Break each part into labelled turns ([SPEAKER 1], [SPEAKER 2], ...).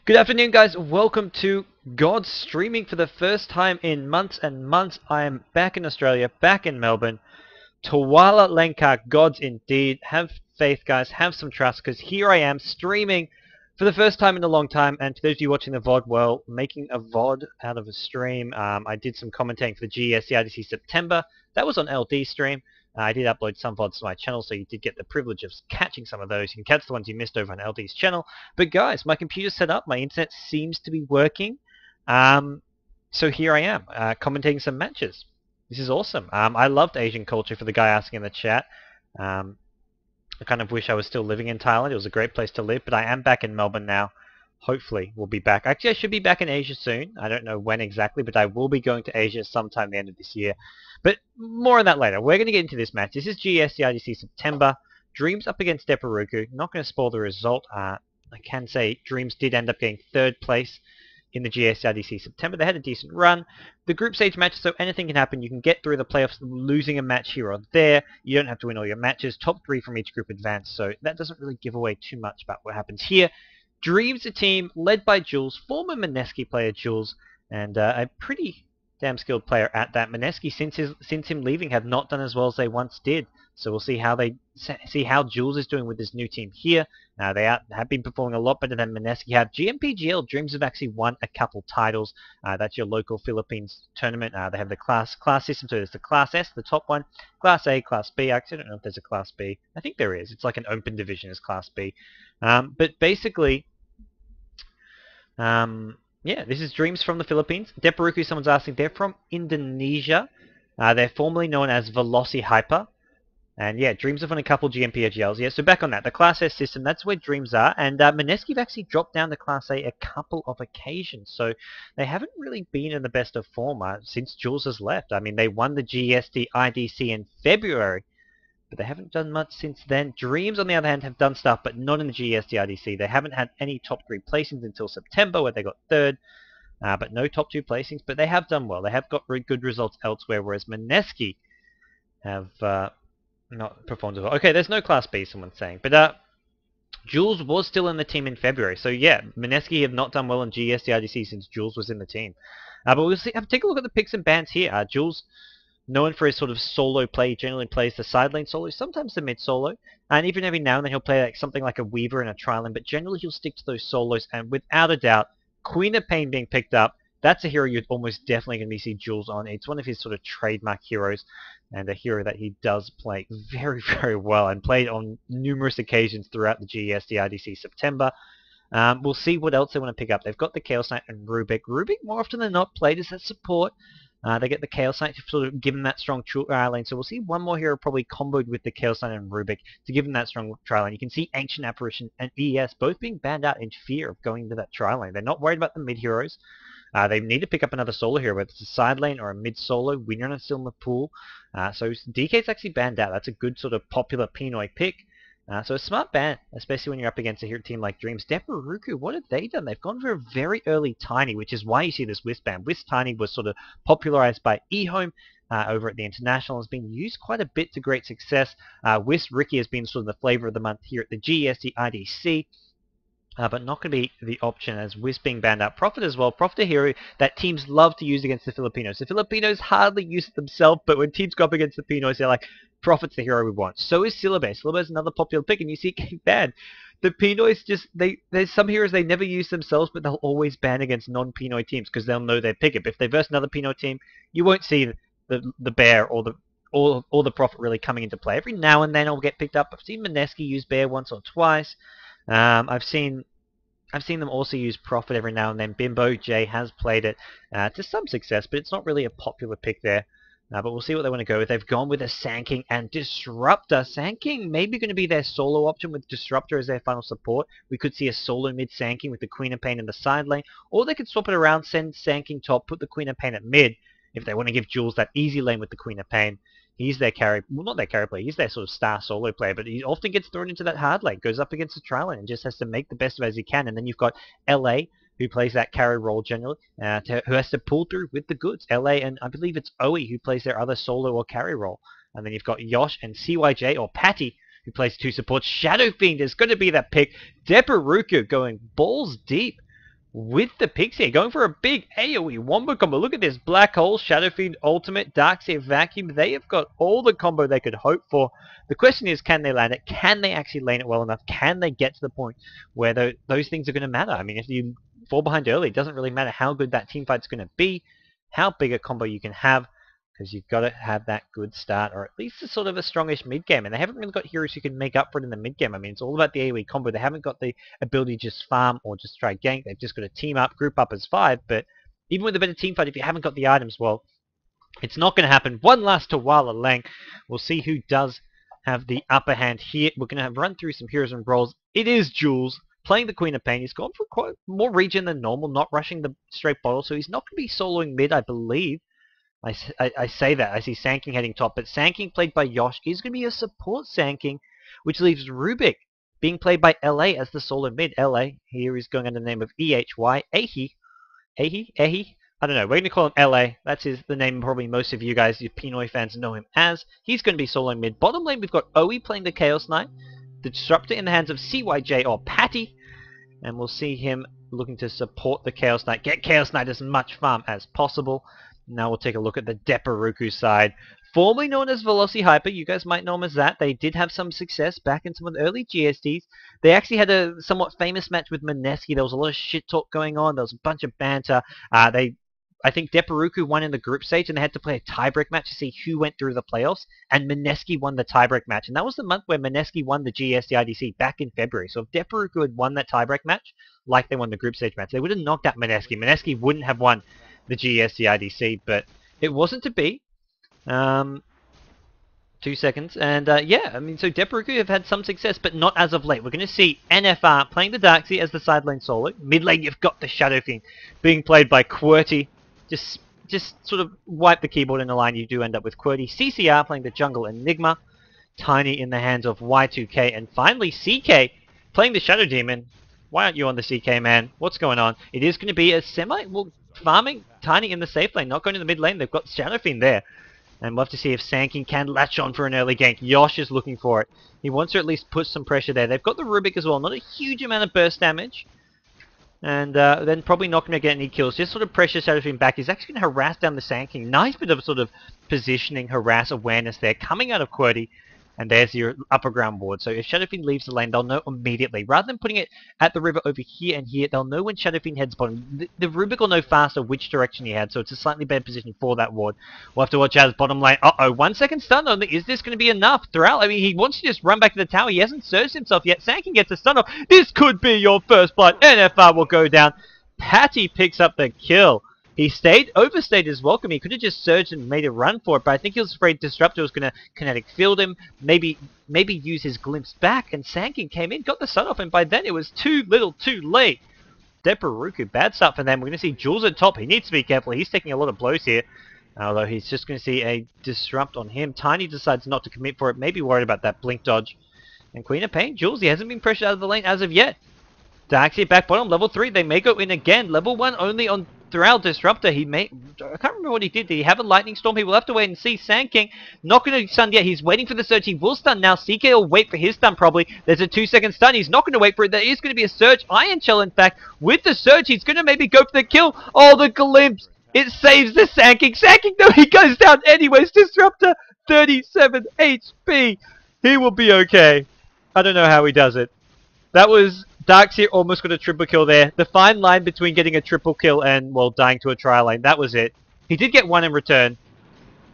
[SPEAKER 1] Good afternoon, guys. Welcome to GoDz streaming for the first time in months and months. I am back in Australia, back in Melbourne. Tawala Lenkar, GoDz indeed. Have faith, guys. Have some trust, because here I am streaming for the first time in a long time. And for those of you watching the VOD, well, making a VOD out of a stream. I did some commentating for the GEST IDC September. That was on LD stream. I did upload some VODs to my channel, so you did get the privilege of catching some of those. You can catch the ones you missed over on LD's channel. But guys, my computer's set up. My internet seems to be working. So here I am, commentating some matches. This is awesome. I loved Asian culture, for the guy asking in the chat. I kind of wish I was still living in Thailand. It was a great place to live, but I am back in Melbourne now. Hopefully, we'll be back. Actually, I should be back in Asia soon. I don't know when exactly, but I will be going to Asia sometime at the end of this year. But more on that later. We're going to get into this match. This is GEST IDC September. Dreamz up against Deperruku. Not going to spoil the result. I can say Dreamz did end up getting third place in the GEST IDC September. They had a decent run. The group stage matches, so anything can happen. You can get through the playoffs losing a match here or there. You don't have to win all your matches. Top 3 from each group advance, so that doesn't really give away too much about what happens here. Dreamz, a team led by Jules, former Mineski player Jules, and a pretty damn skilled player at that. Mineski, since him leaving, have not done as well as they once did. So we'll see how Jules is doing with this new team here. They have been performing a lot better than Mineski have. GMPGL, Dreamz have actually won a couple titles. That's your local Philippines tournament. They have the class system, so there's the Class S, the top one, Class A, Class B. Actually, I don't know if there's a Class B. I think there is. It's like an open division as Class B. But basically, yeah, this is Dreamz from the Philippines. Deperruku, someone's asking, they're from Indonesia. They're formerly known as Veloci Hyper. And yeah, Dreamz have won a couple GMPGLs. Yeah, so back on that. The Class S system, that's where Dreamz are. And Mineski have actually dropped down to Class A a couple of occasions. So they haven't really been in the best of form since Jules has left. I mean, they won the GST IDC in February, but they haven't done much since then. Dreamz, on the other hand, have done stuff, but not in the GST IDC. They haven't had any top 3 placings until September, where they got 3rd. But no top 2 placings. But they have done well. They have got very good results elsewhere, whereas Mineski have not performed as well. Okay, there's no Class B, someone's saying. But Jules was still in the team in February. So yeah, Mineski have not done well in GST IDC since Jules was in the team. But we'll see. Take a look at the picks and bans here. Jules, known for his sort of solo play, generally plays the side lane solo, sometimes the mid solo, and even every now and then he'll play like something like a Weaver and a Tri-lane, but generally he'll stick to those solos, and without a doubt, Queen of Pain being picked up, that's a hero you'd almost definitely going to see Jules on. It's one of his sort of trademark heroes, and a hero that he does play very, very well, and played on numerous occasions throughout the GEST IDC September. We'll see what else they want to pick up. They've got the Chaos Knight and Rubik. Rubik, more often than not, played as that support. They get the Chaos Knight to sort of give him that strong tri-lane. So we'll see one more hero probably comboed with the Chaos Knight and Rubik to give him that strong tri-lane. You can see Ancient Apparition and ES both being banned out in fear of going into that tri-lane. They're not worried about the mid heroes. They need to pick up another solo hero, whether it's a side lane or a mid solo. Winner is still in the pool. So DK's actually banned out. That's a good sort of popular Pinoy pick. So a smart ban, especially when you're up against a team like Dreamz. Deperruku, what have they done? They've gone for a very early Tiny, which is why you see this Wisp ban. Wisp Tiny was sort of popularized by eHome over at the International. Has been used quite a bit to great success. Wisp Ricky has been sort of the flavor of the month here at the GEST IDC. But not going to be the option, as Wisp being banned out. Prophet as well. Prophet, a hero that teams love to use against the Filipinos. The Filipinos hardly use it themselves, but when teams go up against the Pinoys, they're like, Prophet's the hero we want. So is Syllabus. Syllabus is another popular pick, and you see it getting banned. The Pinoys just, there's some heroes they never use themselves, but they'll always ban against non-Pinoy teams because they'll know their pick. If they verse another Pinoy team, you won't see the Bear or the Prophet really coming into play. Every now and then it'll get picked up. I've seen Mineski use Bear once or twice. I've seen them also use Prophet every now and then. Bimbo J has played it to some success, but it's not really a popular pick there. But we'll see what they want to go with. They've gone with a Sand King and Disruptor. Sand King maybe going to be their solo option with Disruptor as their final support. We could see a solo mid Sand King with the Queen of Pain in the side lane. Or they could swap it around, send Sand King top, put the Queen of Pain at mid, if they want to give Jules that easy lane with the Queen of Pain. He's their carry, well, not their carry player, he's their sort of star solo player, but he often gets thrown into that hard lane, goes up against the Tri-lane and just has to make the best of it as he can. And then you've got LA, who plays that carry role generally, who has to pull through with the goods. LA, and I believe it's Oe, who plays their other solo or carry role. And then you've got Yosh and CYJ, or Patty, who plays 2 supports. Shadow Fiend is going to be that pick. Deperruku going balls deep with the picks here, going for a big AoE wombo combo. Look at this, Black Hole, Shadow Fiend, Ultimate, Darkseer, Vacuum. They have got all the combo they could hope for. The question is, can they land it? Can they actually lane it well enough? Can they get to the point where those things are going to matter? I mean, if you fall behind early, it doesn't really matter how good that team fight's going to be, how big a combo you can have, because you've got to have that good start, or at least a sort of a strongish mid game. And they haven't really got heroes who can make up for it in the mid game. I mean, it's all about the AoE combo. They haven't got the ability to just farm or just try gank. They've just got to team up, group up as 5. But even with a better team fight, if you haven't got the items, well, it's not going to happen. One last Tawala Lang. We'll see who does have the upper hand here. We're going to run through some heroes and roles. It is Jules playing the Queen of Pain. He's gone for quite more regen than normal, not rushing the straight bottle, so he's not going to be soloing mid, I believe. I say that. I see Sanking heading top, but Sanking, played by Yosh, is going to be a support Sanking, which leaves Rubik being played by LA as the solo mid. LA here is going under the name of EHY. Ehi? I don't know. We're going to call him LA. That's the name probably most of you guys, you Pinoy fans, know him as. He's going to be solo mid. Bottom lane, we've got Oe playing the Chaos Knight, the Disruptor in the hands of CYJ or Patty, and we'll see him looking to support the Chaos Knight, get Chaos Knight as much farm as possible. Now we'll take a look at the Deperruku side. Formerly known as Velocity Hyper, you guys might know them as that. They did have some success back in some of the early GSTs. They actually had a somewhat famous match with Mineski. There was a lot of shit talk going on. There was a bunch of banter. I think Deperruku won in the group stage, and they had to play a tiebreak match to see who went through the playoffs, and Mineski won the tiebreak match. And that was the month where Mineski won the GST IDC back in February. So if Deperruku had won that tiebreak match, like they won the group stage match, they would have knocked out Mineski. Mineski wouldn't have won the GST IDC, but it wasn't to be. 2 seconds, and yeah, I mean, so Deperruku have had some success, but not as of late. We're going to see NFR playing the Darkseer as the side lane solo. Mid lane, you've got the Shadow Fiend being played by QWERTY. Just sort of wipe the keyboard in the line, you do end up with QWERTY. CCR playing the jungle Enigma. Tiny in the hands of Y2K, and finally CK playing the Shadow Demon. Why aren't you on the CK, man? What's going on? It is going to be a farming Tiny in the safe lane, not going to the mid lane. They've got Shadow Fiend there. And we'll have to see if Sanking can latch on for an early gank. Yosh is looking for it. He wants to at least put some pressure there. They've got the Rubik as well. Not a huge amount of burst damage. And then probably not going to get any kills. Just sort of pressure Shadow Fiend back. He's actually going to harass down the Sanking. Nice bit of sort of positioning, harass, awareness there. Coming out of QWERTY. And there's your upper ground ward. So if Shadow Fiend leaves the lane, they'll know immediately. Rather than putting it at the river over here and here, they'll know when Shadow Fiend heads bottom. The Rubik will know faster which direction he had, so it's a slightly better position for that ward. We'll have to watch out as bottom lane. Uh-oh, 1 second stun only. Is this going to be enough? Throughout, I mean, he wants to just run back to the tower. He hasn't surged himself yet. Sanking gets a stun off. This could be your first blood. NFR will go down. Patty picks up the kill. He overstayed his welcome. He could have just surged and made a run for it, but I think he was afraid Disruptor was going to kinetic field him, maybe use his glimpse back, and Sanking came in, got the stun off, and by then it was too little, too late. Deperruku, bad start for them. We're going to see Jules at top. He needs to be careful. He's taking a lot of blows here, although he's just going to see a disrupt on him. Tiny decides not to commit for it, maybe worried about that blink dodge. And Queen of Pain, Jules, he hasn't been pressured out of the lane as of yet. Darkseer back bottom, level 3. They may go in again. Level 1 only on throughout Disruptor. I can't remember what he did. Did he have a Lightning Storm? He will have to wait and see. Sanking, not going to stun yet. He's waiting for the surge. He will stun now. CK will wait for his stun probably. There's a 2-second stun. He's not going to wait for it. There is going to be a surge. Iron Shell, in fact. With the surge, he's going to maybe go for the kill. Oh, the glimpse. It saves the Sanking. Sanking, no, he goes down anyways. Disruptor, 37 HP. He will be okay. I don't know how he does it. That was... Darkseer almost got a triple kill there. The fine line between getting a triple kill and, well, dying to a trial lane. That was it. He did get 1 in return.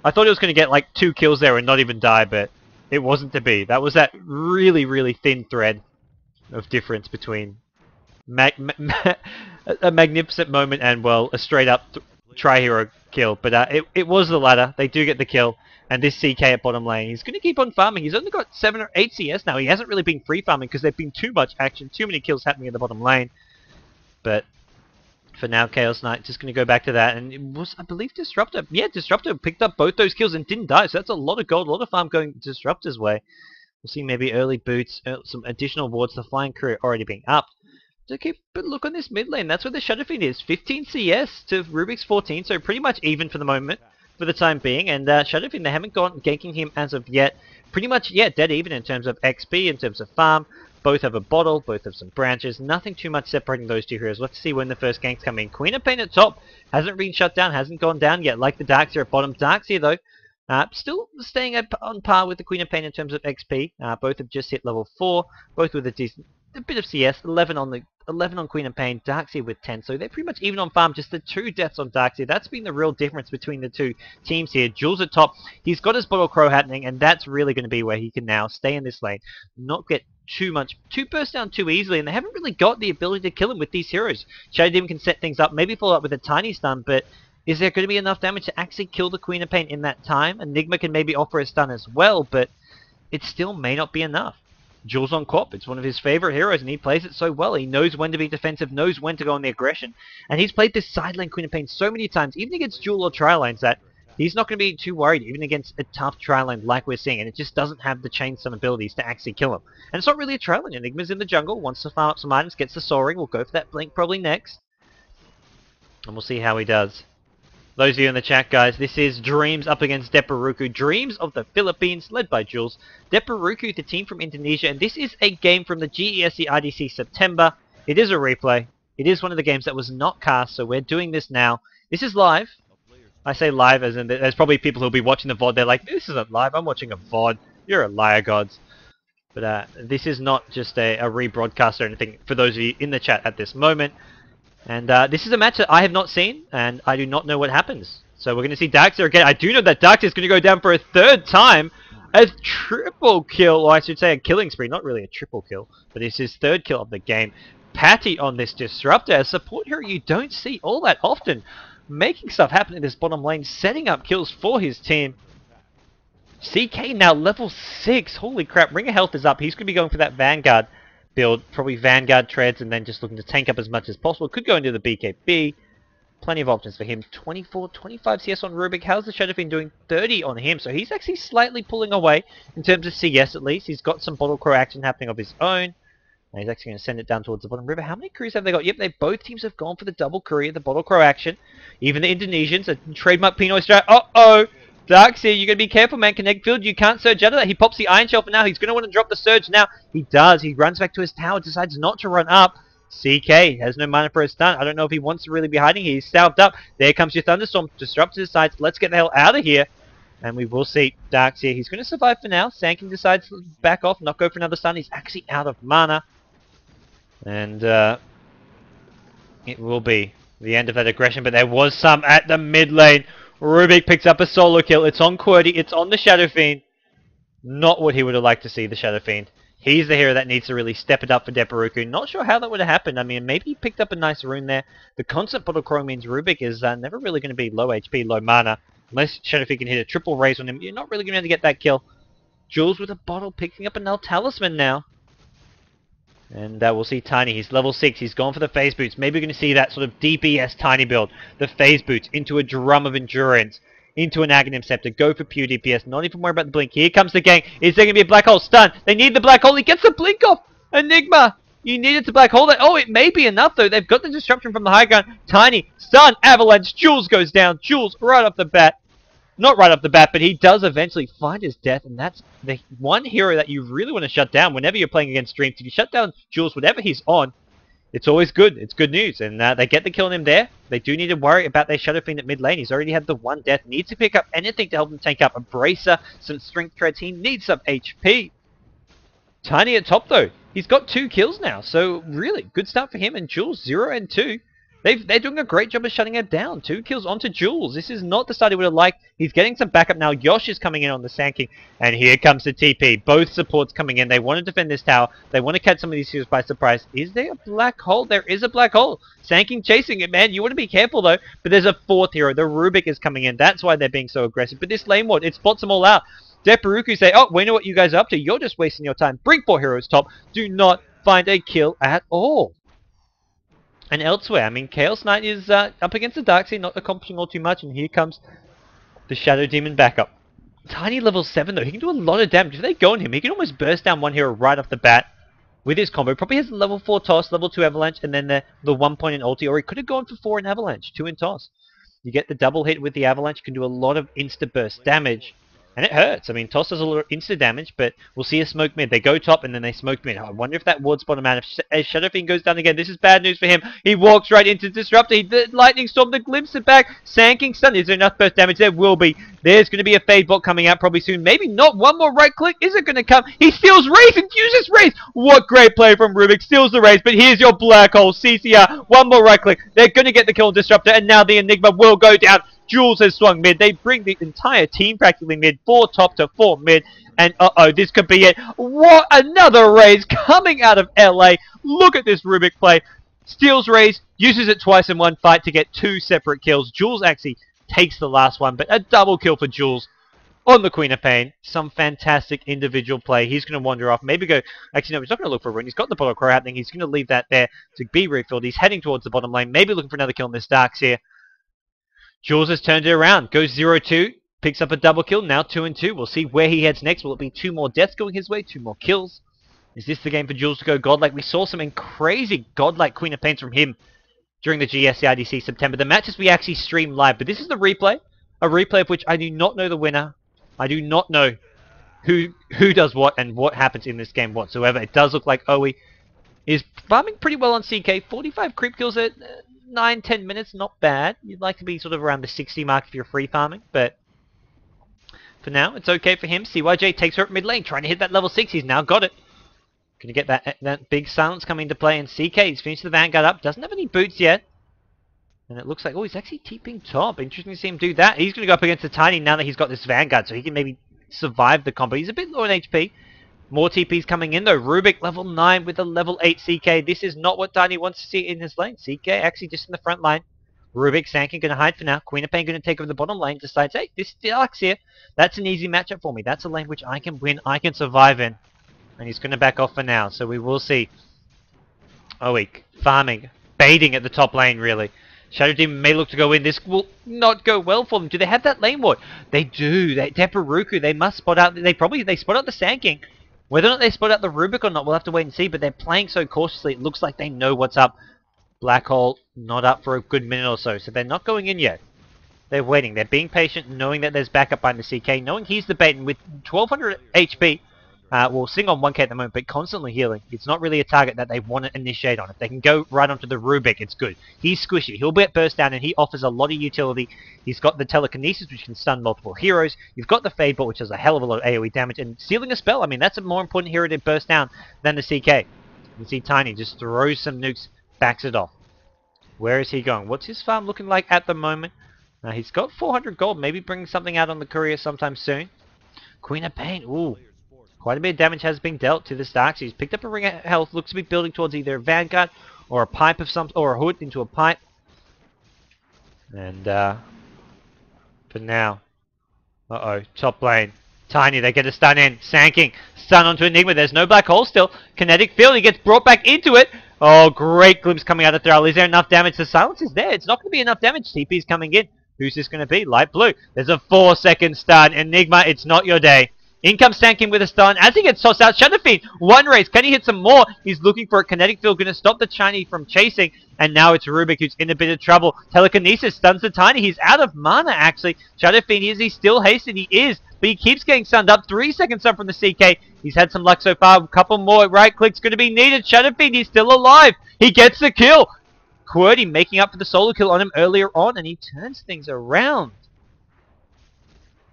[SPEAKER 1] I thought he was going to get, like, 2 kills there and not even die, but it wasn't to be. That was that really, really thin thread of difference between a magnificent moment and, well, a straight-up try-hero kill. But it was the latter. They do get the kill. And this CK at bottom lane, he's going to keep on farming. He's only got 7 or 8 CS now. He hasn't really been free farming because there's been too much action, too many kills happening in the bottom lane. But for now, Chaos Knight just going to go back to that. And it was, I believe, Disruptor. Yeah, Disruptor picked up both those kills and didn't die. So that's a lot of gold, a lot of farm going Disruptor's way. We'll see maybe early boots, some additional wards. The Flying Crew already being upped. So keep a look on this mid lane. That's where the Shadow Fiend is. 15 CS to Rubik's 14, so pretty much even for the moment. For the time being, and Shadow Fiend, they haven't gone ganking him as of yet. Pretty much, yeah, dead even in terms of XP, in terms of farm. Both have a bottle, both have some branches. Nothing too much separating those two heroes. Let's see when the first ganks come in. Queen of Pain at top. Hasn't been shut down, hasn't gone down yet, like the Darkseer at bottom. Darkseer, though, still staying on par with the Queen of Pain in terms of XP. Both have just hit level 4, both with a bit of CS, 11 on Queen of Pain, Darkseer with 10. So they're pretty much even on farm, just the 2 deaths on Darkseer. That's been the real difference between the two teams here. Jules at top, he's got his Bottle Crow happening, and that's really going to be where he can now stay in this lane, not get too burst down too easily, and they haven't really got the ability to kill him with these heroes. Shadow Demon can set things up, maybe follow up with a tiny stun, but is there going to be enough damage to actually kill the Queen of Pain in that time? Enigma can maybe offer a stun as well, but it still may not be enough. Jules on Corp, it's one of his favorite heroes, and he plays it so well. He knows when to be defensive, knows when to go on the aggression, and he's played this side lane Queen of Pain so many times, even against dual or tri lanes, that he's not going to be too worried, even against a tough tri lane like we're seeing, and it just doesn't have the chain stun abilities to actually kill him. And it's not really a tri lane. Enigma's in the jungle, wants to farm up some items, gets the Soul Ring, will go for that Blink probably next, and we'll see how he does. Those of you in the chat, guys, this is Dreamz up against Deperruku. Dreamz of the Philippines, led by Jules. Deperruku, the team from Indonesia, and this is a game from the GEST IDC September. It is a replay. It is one of the games that was not cast, so we're doing this now. This is live. I say live as in there's probably people who'll be watching the VOD. They're like, this isn't live, I'm watching a VOD. You're a liar, gods. But this is not just a rebroadcast or anything for those of you in the chat at this moment. And this is a match that I have not seen, and I do not know what happens. So we're going to see Darkseer again. I do know that Darkseer is going to go down for a 3rd time. A triple kill, or I should say a killing spree. Not really a triple kill, but it's his 3rd kill of the game. Patty on this Disruptor, a support hero you don't see all that often. Making stuff happen in this bottom lane, setting up kills for his team. CK now level 6. Holy crap, Ring of Health is up. He's going to be going for that Vanguard build, probably Vanguard treads, and then just looking to tank up as much as possible. Could go into the BKB. Plenty of options for him. 24, 25 CS on Rubik. How's the Shadow Fiend doing? 30 on him. So he's actually slightly pulling away in terms of CS at least. He's got some Bottle Crow action happening of his own. And he's actually going to send it down towards the bottom river. How many crews have they got? Yep, both teams have gone for the double courier, the Bottle Crow action. Even the Indonesians, a trademark Pinoy strat. Uh-oh! Darkseer, you got to be careful, man. Connect field, you can't surge out of that. He pops the Iron Shelf now. He's going to want to drop the surge now. He does. He runs back to his tower, decides not to run up. CK has no mana for a stun. I don't know if he wants to really be hiding. He's salved up. There comes your Thunderstorm. Disrupts his sides. Let's get the hell out of here. And we will see Darkseer. He's going to survive for now. Sanking decides to back off, not go for another stun. He's actually out of mana. And it will be the end of that aggression. But there was some at the mid lane. Rubik picks up a solo kill. It's on QWERTY. It's on the Shadow Fiend. Not what he would have liked to see, the Shadow Fiend. He's the hero that needs to really step it up for Deperruku. Not sure how that would have happened. I mean, maybe he picked up a nice rune there. The constant Bottle Crow means Rubik is never really going to be low HP, low mana. Unless Shadow Fiend can hit a triple raise on him, you're not really going to be able to get that kill. Jules with a bottle, picking up a null talisman now. And we'll see Tiny. He's level 6. He's gone for the phase boots. Maybe we're going to see that sort of DPS Tiny build. The phase boots into a Drum of Endurance. Into an Aghanim Scepter. Go for pure DPS. Not even worry about the blink. Here comes the gang. Is there going to be a black hole? Stun. They need the black hole. He gets the blink off. Enigma. You needed to black hole that. Oh, it may be enough though. They've got the disruption from the high ground. Tiny. Stun. Avalanche. Jules goes down. Jules right off the bat. Not right off the bat, but he does eventually find his death, and that's the one hero that you really want to shut down whenever you're playing against Dreamz. If you shut down Jules, whatever he's on, it's always good. It's good news, and they get the kill on him there. They do need to worry about their Shadow Fiend at mid lane. He's already had the one death. Needs to pick up anything to help him tank up. A Bracer, some strength treads. He needs some HP. Tiny at top, though. He's got 2 kills now, so really good start for him. And Jules, 0 and 2. They're doing a great job of shutting him down. 2 kills onto Jules. This is not the start he would have liked. He's getting some backup now. Yosh is coming in on the Sanking. And here comes the TP. Both supports coming in. They want to defend this tower. They want to catch some of these heroes by surprise. Is there a black hole? There is a black hole. Sanking chasing it, man. You want to be careful, though. But there's a 4th hero. The Rubik is coming in. That's why they're being so aggressive. But this lane ward, it spots them all out. Deperruku say, oh, we know what you guys are up to. You're just wasting your time. Bring 4 heroes top. Do not find a kill at all. And elsewhere, I mean, Chaos Knight is up against the Darkseer, not accomplishing all too much, and here comes the Shadow Demon backup. Tiny level 7 though, he can do a lot of damage. If they go on him, he can almost burst down one hero right off the bat with his combo. Probably has level 4 toss, level 2 avalanche, and then the 1 point in ulti, or he could have gone for 4 in avalanche, 2 in toss. You get the double hit with the avalanche, you can do a lot of insta burst damage. And it hurts. I mean, Toss does a little instant damage, but we'll see a smoke mid. They go top, and then they smoke mid. I wonder if that ward's bottom out. If Shadow Fiend goes down again, this is bad news for him. He walks right into Disruptor. The Lightning Storm, the glimpse it back. Sanking Stun. Is there enough burst damage? There will be. There's going to be a Fade bot coming out probably soon. Maybe not. One more right click. Is it going to come? He steals Wraith and uses Wraith. What great play from Rubik. Steals the Wraith, but here's your Black Hole. CCR. One more right click. They're going to get the kill on Disruptor, and now the Enigma will go down. Jules has swung mid. They bring the entire team practically mid. 4 top to 4 mid. And uh-oh, this could be it. What another raise coming out of LA. Look at this Rubik play. Steals raise, uses it twice in one fight to get 2 separate kills. Jules actually takes the last one, but a double kill for Jules on the Queen of Pain. Some fantastic individual play. He's going to wander off. Maybe go... Actually, no, he's not going to look for a rune. He's got the bottle crow happening. He's going to leave that there to be refilled. He's heading towards the bottom lane. Maybe looking for another kill in this Darks here. Jules has turned it around. Goes 0-2. Picks up a double kill. Now 2-2. We'll see where he heads next. Will it be 2 more deaths going his way? 2 more kills? Is this the game for Jules to go godlike? We saw some crazy godlike Queen of Pains from him during the GSC IDC September. The matches we actually streamed live. But this is the replay. A replay of which I do not know the winner. I do not know who does what and what happens in this game whatsoever. It does look like Oe is farming pretty well on CK. 45 creep kills at 9-10 minutes. Not bad. You'd like to be sort of around the 60 mark if you're free farming. But for now, it's okay for him. CYJ takes her up mid lane. Trying to hit that level 6. He's now got it. Going to get that big silence coming into play. And CK, he's finished the Vanguard up. Doesn't have any boots yet. And it looks like, oh, he's actually TPing top. Interesting to see him do that. He's going to go up against the Tiny now that he's got this Vanguard, so he can maybe survive the combo. He's a bit low on HP. More TPs coming in, though. Rubik, level 9 with a level 8 CK. This is not what Tiny wants to see in his lane. CK actually just in the front line. Rubik, Sankin going to hide for now. Queen of Pain going to take over the bottom lane. Decides, hey, this Darks here. That's an easy matchup for me. That's a lane which I can win, I can survive in. And he's going to back off for now, so we will see. Oik, farming, baiting at the top lane, really. Shadow Demon may look to go in. This will not go well for them. Do they have that lane ward? They do. Deperruku, they must spot out. They spot out the Sand King. Whether or not they spot out the Rubik or not, we'll have to wait and see. But they're playing so cautiously. It looks like they know what's up. Black Hole not up for a good minute or so. So they're not going in yet. They're waiting. They're being patient, knowing that there's backup behind the CK, knowing he's the bait. And with 1200 HP, we'll sing on 1k at the moment, but constantly healing. It's not really a target that they want to initiate on. If they can go right onto the Rubik, it's good. He's squishy. He'll get burst down, and he offers a lot of utility. He's got the telekinesis, which can stun multiple heroes. You've got the Fade Bot, which does a hell of a lot of AoE damage. And sealing a spell, I mean, that's a more important hero to burst down than the CK. You see Tiny just throws some nukes, backs it off. Where is he going? What's his farm looking like at the moment? He's got 400 gold. Maybe bring something out on the courier sometime soon. Queen of Pain. Ooh. Quite a bit of damage has been dealt to the Starks. He's picked up a ring of health. Looks to be building towards either a Vanguard or a pipe of some, or a hood into a pipe. And for now, top lane. Tiny, they get a stun in. Sanking, stun onto Enigma. There's no Black Hole still. Kinetic Field. He gets brought back into it. Oh, great glimpse coming out of Thrall. Is there enough damage? The silence is there. It's not going to be enough damage. TP's coming in. Who's this going to be? Light blue. There's a 4-second stun. Enigma, it's not your day. In comes Sankin with a stun. As he gets tossed out, Shadow Fiend, one race. Can he hit some more? He's looking for a kinetic field. Going to stop the Tiny from chasing. And now it's Rubik who's in a bit of trouble. Telekinesis stuns the Tiny. He's out of mana, actually. Shadow Fiend, is he still hasted? He is. But he keeps getting stunned up. 3-second stun from the CK. He's had some luck so far. A couple more right clicks going to be needed. Shadow Fiend, he's still alive. He gets the kill. QWERTY making up for the solo kill on him earlier on. And he turns things around.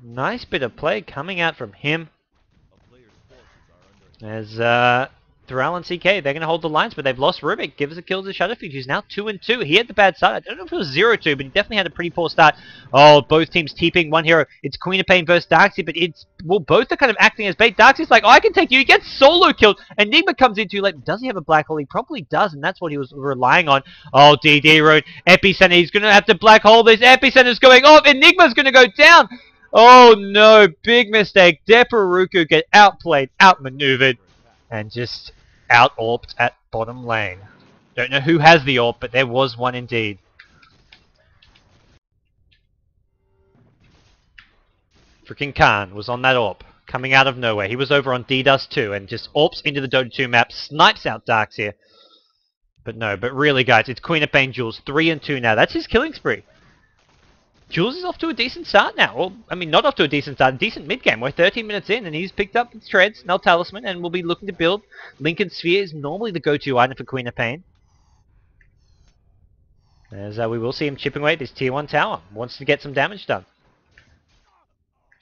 [SPEAKER 1] Nice bit of play coming out from him. As Thrall and CK, they're going to hold the lines, but they've lost Rubik. Gives a kill to Shadow Fiend, who's now 2-2. He had the bad start. I don't know if it was 0-2, but he definitely had a pretty poor start. Oh, both teams TPing one hero. It's Queen of Pain versus Darkseid, but it's, well, both are kind of acting as bait. Darkseid's like, oh, I can take you. He gets solo killed. Enigma comes in too late. Does he have a Black Hole? He probably does, and that's what he was relying on. Oh, DD Road. Epicenter, he's going to have to Black Hole this. Epicenter's going off. Enigma's going to go down. Oh, no. Big mistake. Deperruku get outplayed, outmaneuvered. And just out-AWPed at bottom lane. Don't know who has the AWP, but there was one indeed. Freaking Khan was on that AWP, coming out of nowhere. He was over on DDust too, and just AWPs into the Dota 2 map, snipes out Darks here. But no, but really guys, it's Queen of Pain Jules, 3-2 now. That's his killing spree. Jules is off to a decent start now. Well, I mean, not off to a decent start, a decent mid-game. We're 13 minutes in, and he's picked up his treads, no talisman, and will be looking to build. Lincoln Sphere is normally the go-to item for Queen of Pain. As we will see him chipping away at this tier 1 tower. Wants to get some damage done.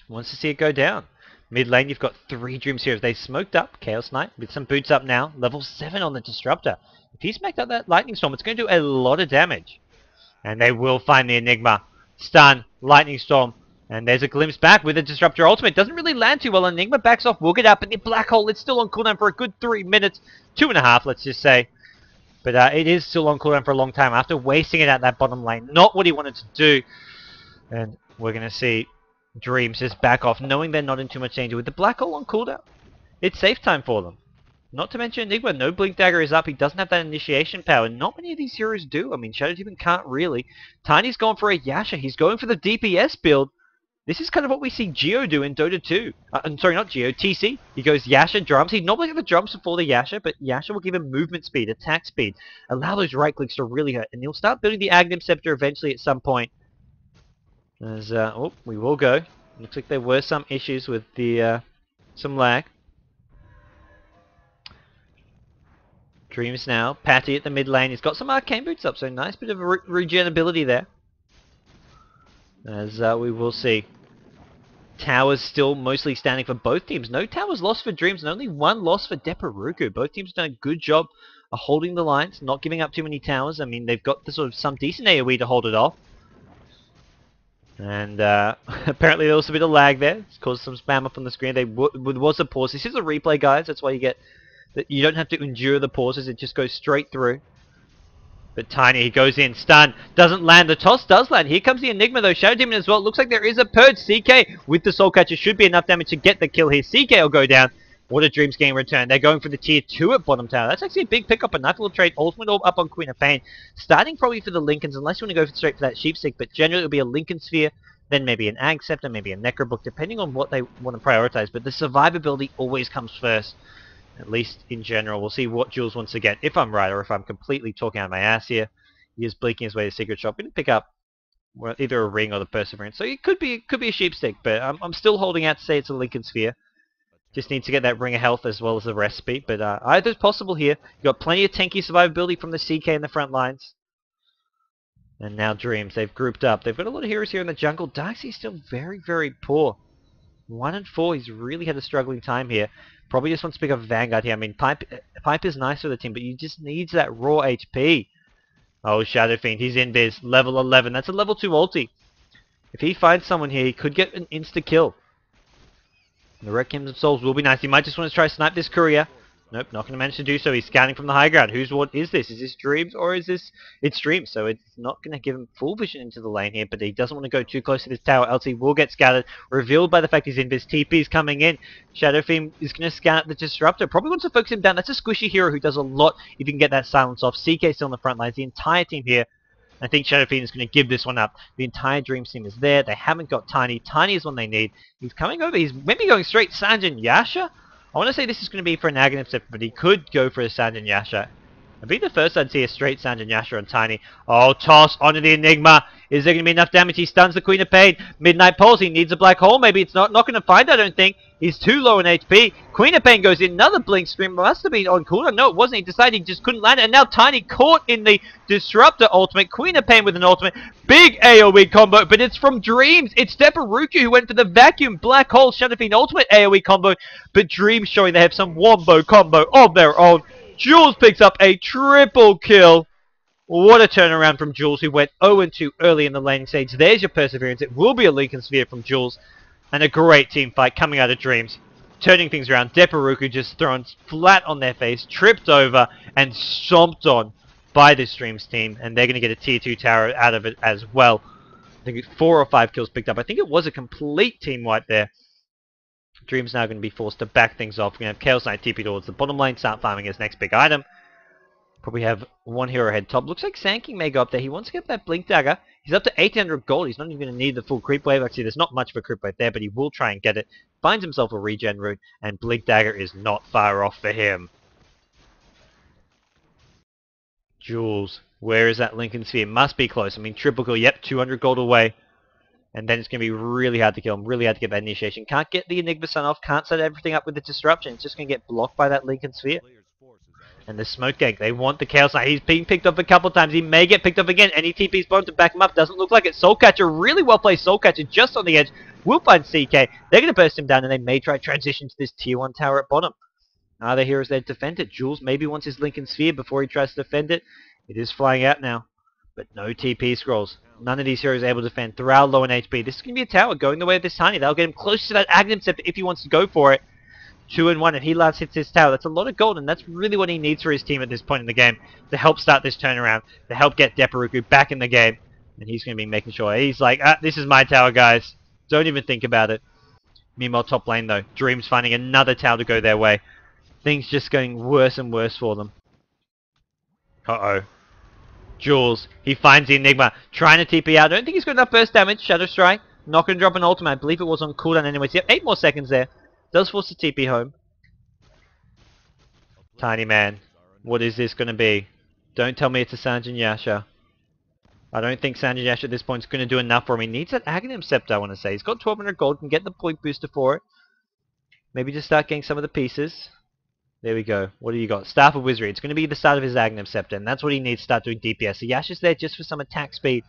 [SPEAKER 1] Wants to see it go down. Mid lane, you've got 3 Dreamz heroes. They smoked up. Chaos Knight with some boots up now. Level 7 on the Disruptor. If he smacked up that Lightning Storm, it's going to do a lot of damage. And they will find the Enigma. Stun, Lightning Storm. And there's a glimpse back with the Disruptor ultimate. Doesn't really land too well. Enigma backs off. We'll get up. And the Black Hole, it's still on cooldown for a good 3 minutes. 2.5, let's just say. But it is still on cooldown for a long time after wasting it at that bottom lane. Not what he wanted to do. And we're going to see Dreamz just back off, knowing they're not in too much danger with the Black Hole on cooldown. It's safe time for them. Not to mention Enigma, no Blink Dagger is up. He doesn't have that initiation power. Not many of these heroes do. I mean, Shadow Demon can't really. Tiny's going for a Yasha. He's going for the DPS build. This is kind of what we see Geo do in Dota 2. I'm sorry, not Geo, TC. He goes Yasha, drums. He'd normally have the drums before the Yasha, but Yasha will give him movement speed, attack speed, allow those right clicks to really hurt. And he'll start building the Aghanim Scepter eventually at some point. As, oh, we will go. Looks like there were some issues with the, some lag. Dreamz now. Patty at the mid lane. He's got some arcane boots up, so nice bit of regen ability there. As we will see. Towers still mostly standing for both teams. No towers lost for Dreamz and only 1 loss for Deperruku. Both teams have done a good job of holding the lines, not giving up too many towers. I mean, they've got the sort of some decent AoE to hold it off. And apparently there was a bit of lag there. It's caused some spam up on the screen. There was a pause. This is a replay, guys. That's why you get that you don't have to endure the pauses. It just goes straight through. But Tiny, he goes in, stun, doesn't land. The toss does land. Here comes the Enigma though. Shadow Demon as well. Looks like there is a purge. CK with the Soul Catcher should be enough damage to get the kill here. CK will go down. What a Dreamz game return. They're going for the tier 2 at bottom tower. That's actually a big pickup. A nice little trade. Ultimate Orb up on Queen of Pain. Starting probably for the Lincolns, unless you want to go straight for that Sheepstick. But generally it'll be a Lincoln Sphere, then maybe an Ag Scepter, maybe a Necrobook, depending on what they want to prioritize. But the survivability always comes first. At least in general. We'll see what Jules wants to get. If I'm right or if I'm completely talking out of my ass here. He is blinking his way to Secret Shop. Going to pick up either a ring or the Perseverance. So it could be a Sheepstick, but I'm still holding out to say it's a Lincoln Sphere. Just needs to get that Ring of Health as well as the rest speed. But either's possible here. You've got plenty of tanky survivability from the CK in the front lines. And now Dreamz. They've grouped up. They've got a lot of heroes here in the jungle. Darkseid's still very, very poor. 1 and 4. He's really had a struggling time here. Probably just wants to pick up Vanguard here. I mean, Pipe is nice for the team, but he just needs that raw HP. Oh, Shadow Fiend, he's in biz, level 11. That's a level 2 ulti. If he finds someone here, he could get an insta-kill. The Requiem of Souls will be nice. He might just want to try to snipe this courier. Nope, not going to manage to do so. He's scanning from the high ground. What is this? Is this Dreamz or is this... It's Dreamz, so it's not going to give him full vision into the lane here, but he doesn't want to go too close to this tower, else he will get scattered. Revealed by the fact he's in biz. TP's coming in. Shadow Fiend is going to scan up the Disruptor. Probably wants to focus him down. That's a squishy hero who does a lot if you can get that silence off. CK still on the front lines. The entire team here. I think Shadow Fiend is going to give this one up. The entire Dreamz team is there. They haven't got Tiny. Tiny is one they need. He's coming over. He's maybe going straight Sanjin Yasha. I want to say this is going to be for an Aghanim Scepter, but he could go for a Sanjin Yasha. It'd be the first I'd see a straight Sanjin Yasha on Tiny. Oh, toss onto the Enigma. Is there going to be enough damage? He stuns the Queen of Pain. Midnight Pulse. He needs a Black Hole. Maybe it's not going to find, I don't think. He's too low in HP. Queen of Pain goes in. Another Blink Scream. Must have been on cooldown. No, it wasn't. He decided he just couldn't land it. And now Tiny caught in the Disruptor ultimate. Queen of Pain with an ultimate. Big AoE combo, but it's from Dreamz. It's Deperruku who went for the Vacuum Black Hole Shadow Fiend ultimate AoE combo. But Dreamz showing they have some wombo combo of their own. Jules picks up a triple kill. What a turnaround from Jules, who went 0-2 early in the laning stage. There's your Perseverance. It will be a Lincoln Sphere from Jules. And a great team fight coming out of Dreamz. Turning things around. Deperruku just thrown flat on their face, tripped over, and stomped on by this Dreamz team. And they're going to get a tier 2 tower out of it as well. I think 4 or 5 kills picked up. I think it was a complete team wipe there. Dreamz now going to be forced to back things off. We're going to have Chaos Knight TP towards the bottom lane, start farming his next big item. Probably have one hero ahead top. Looks like Sand may go up there. He wants to get that Blink Dagger. He's up to 800 gold. He's not even going to need the full creep wave. Actually, there's not much of a creep wave there, but he will try and get it. Finds himself a regen route, and Blink Dagger is not far off for him. Jules, where is that Lincoln Sphere? Must be close. I mean, triple kill. Yep, 200 gold away. And then it's going to be really hard to kill him, really hard to get that initiation. Can't get the Enigma Sun off, can't set everything up with the disruption. It's just going to get blocked by that Lincoln Sphere. And the Smoke Gang, they want the Chaos Knight. He's been picked up a couple times. He may get picked up again. Any TP's bottom to back him up. Doesn't look like it. Soulcatcher, really well placed Soulcatcher just on the edge. Will find CK. They're going to burst him down and they may try transition to this tier 1 tower at bottom. Are there heroes there to defend it? Jules maybe wants his Lincoln Sphere before he tries to defend it. It is flying out now. But no TP scrolls. None of these heroes are able to defend. Thrall low in HP. This is going to be a tower going the way of this Tiny. That'll get him close to that Aghanim Scepter if he wants to go for it. 2 and 1. If he last hits his tower, that's a lot of gold, and that's really what he needs for his team at this point in the game to help start this turnaround, to help get Deperruku back in the game. And he's going to be making sure. He's like, this is my tower, guys. Don't even think about it. Meanwhile, top lane, though. Dreamz finding another tower to go their way. Things just going worse and worse for them. Uh-oh. Jules, he finds the Enigma, trying to TP out. I don't think he's got enough burst damage. Shadow Strike, not going to drop an ultimate. I believe it was on cooldown anyways. Yep, 8 more seconds there. Does force the TP home. Tiny man, what is this going to be? Don't tell me it's a Sanjin Yasha. I don't think Sanjin Yasha at this point is going to do enough for him. He needs that Aghanim Scepter, I want to say. He's got 1200 gold, can get the point booster for it. Maybe just start getting some of the pieces. There we go. What do you got? Staff of Wizardry. It's going to be the start of his Aghanim Scepter, and that's what he needs to start doing DPS. So Yasha's there just for some attack speed,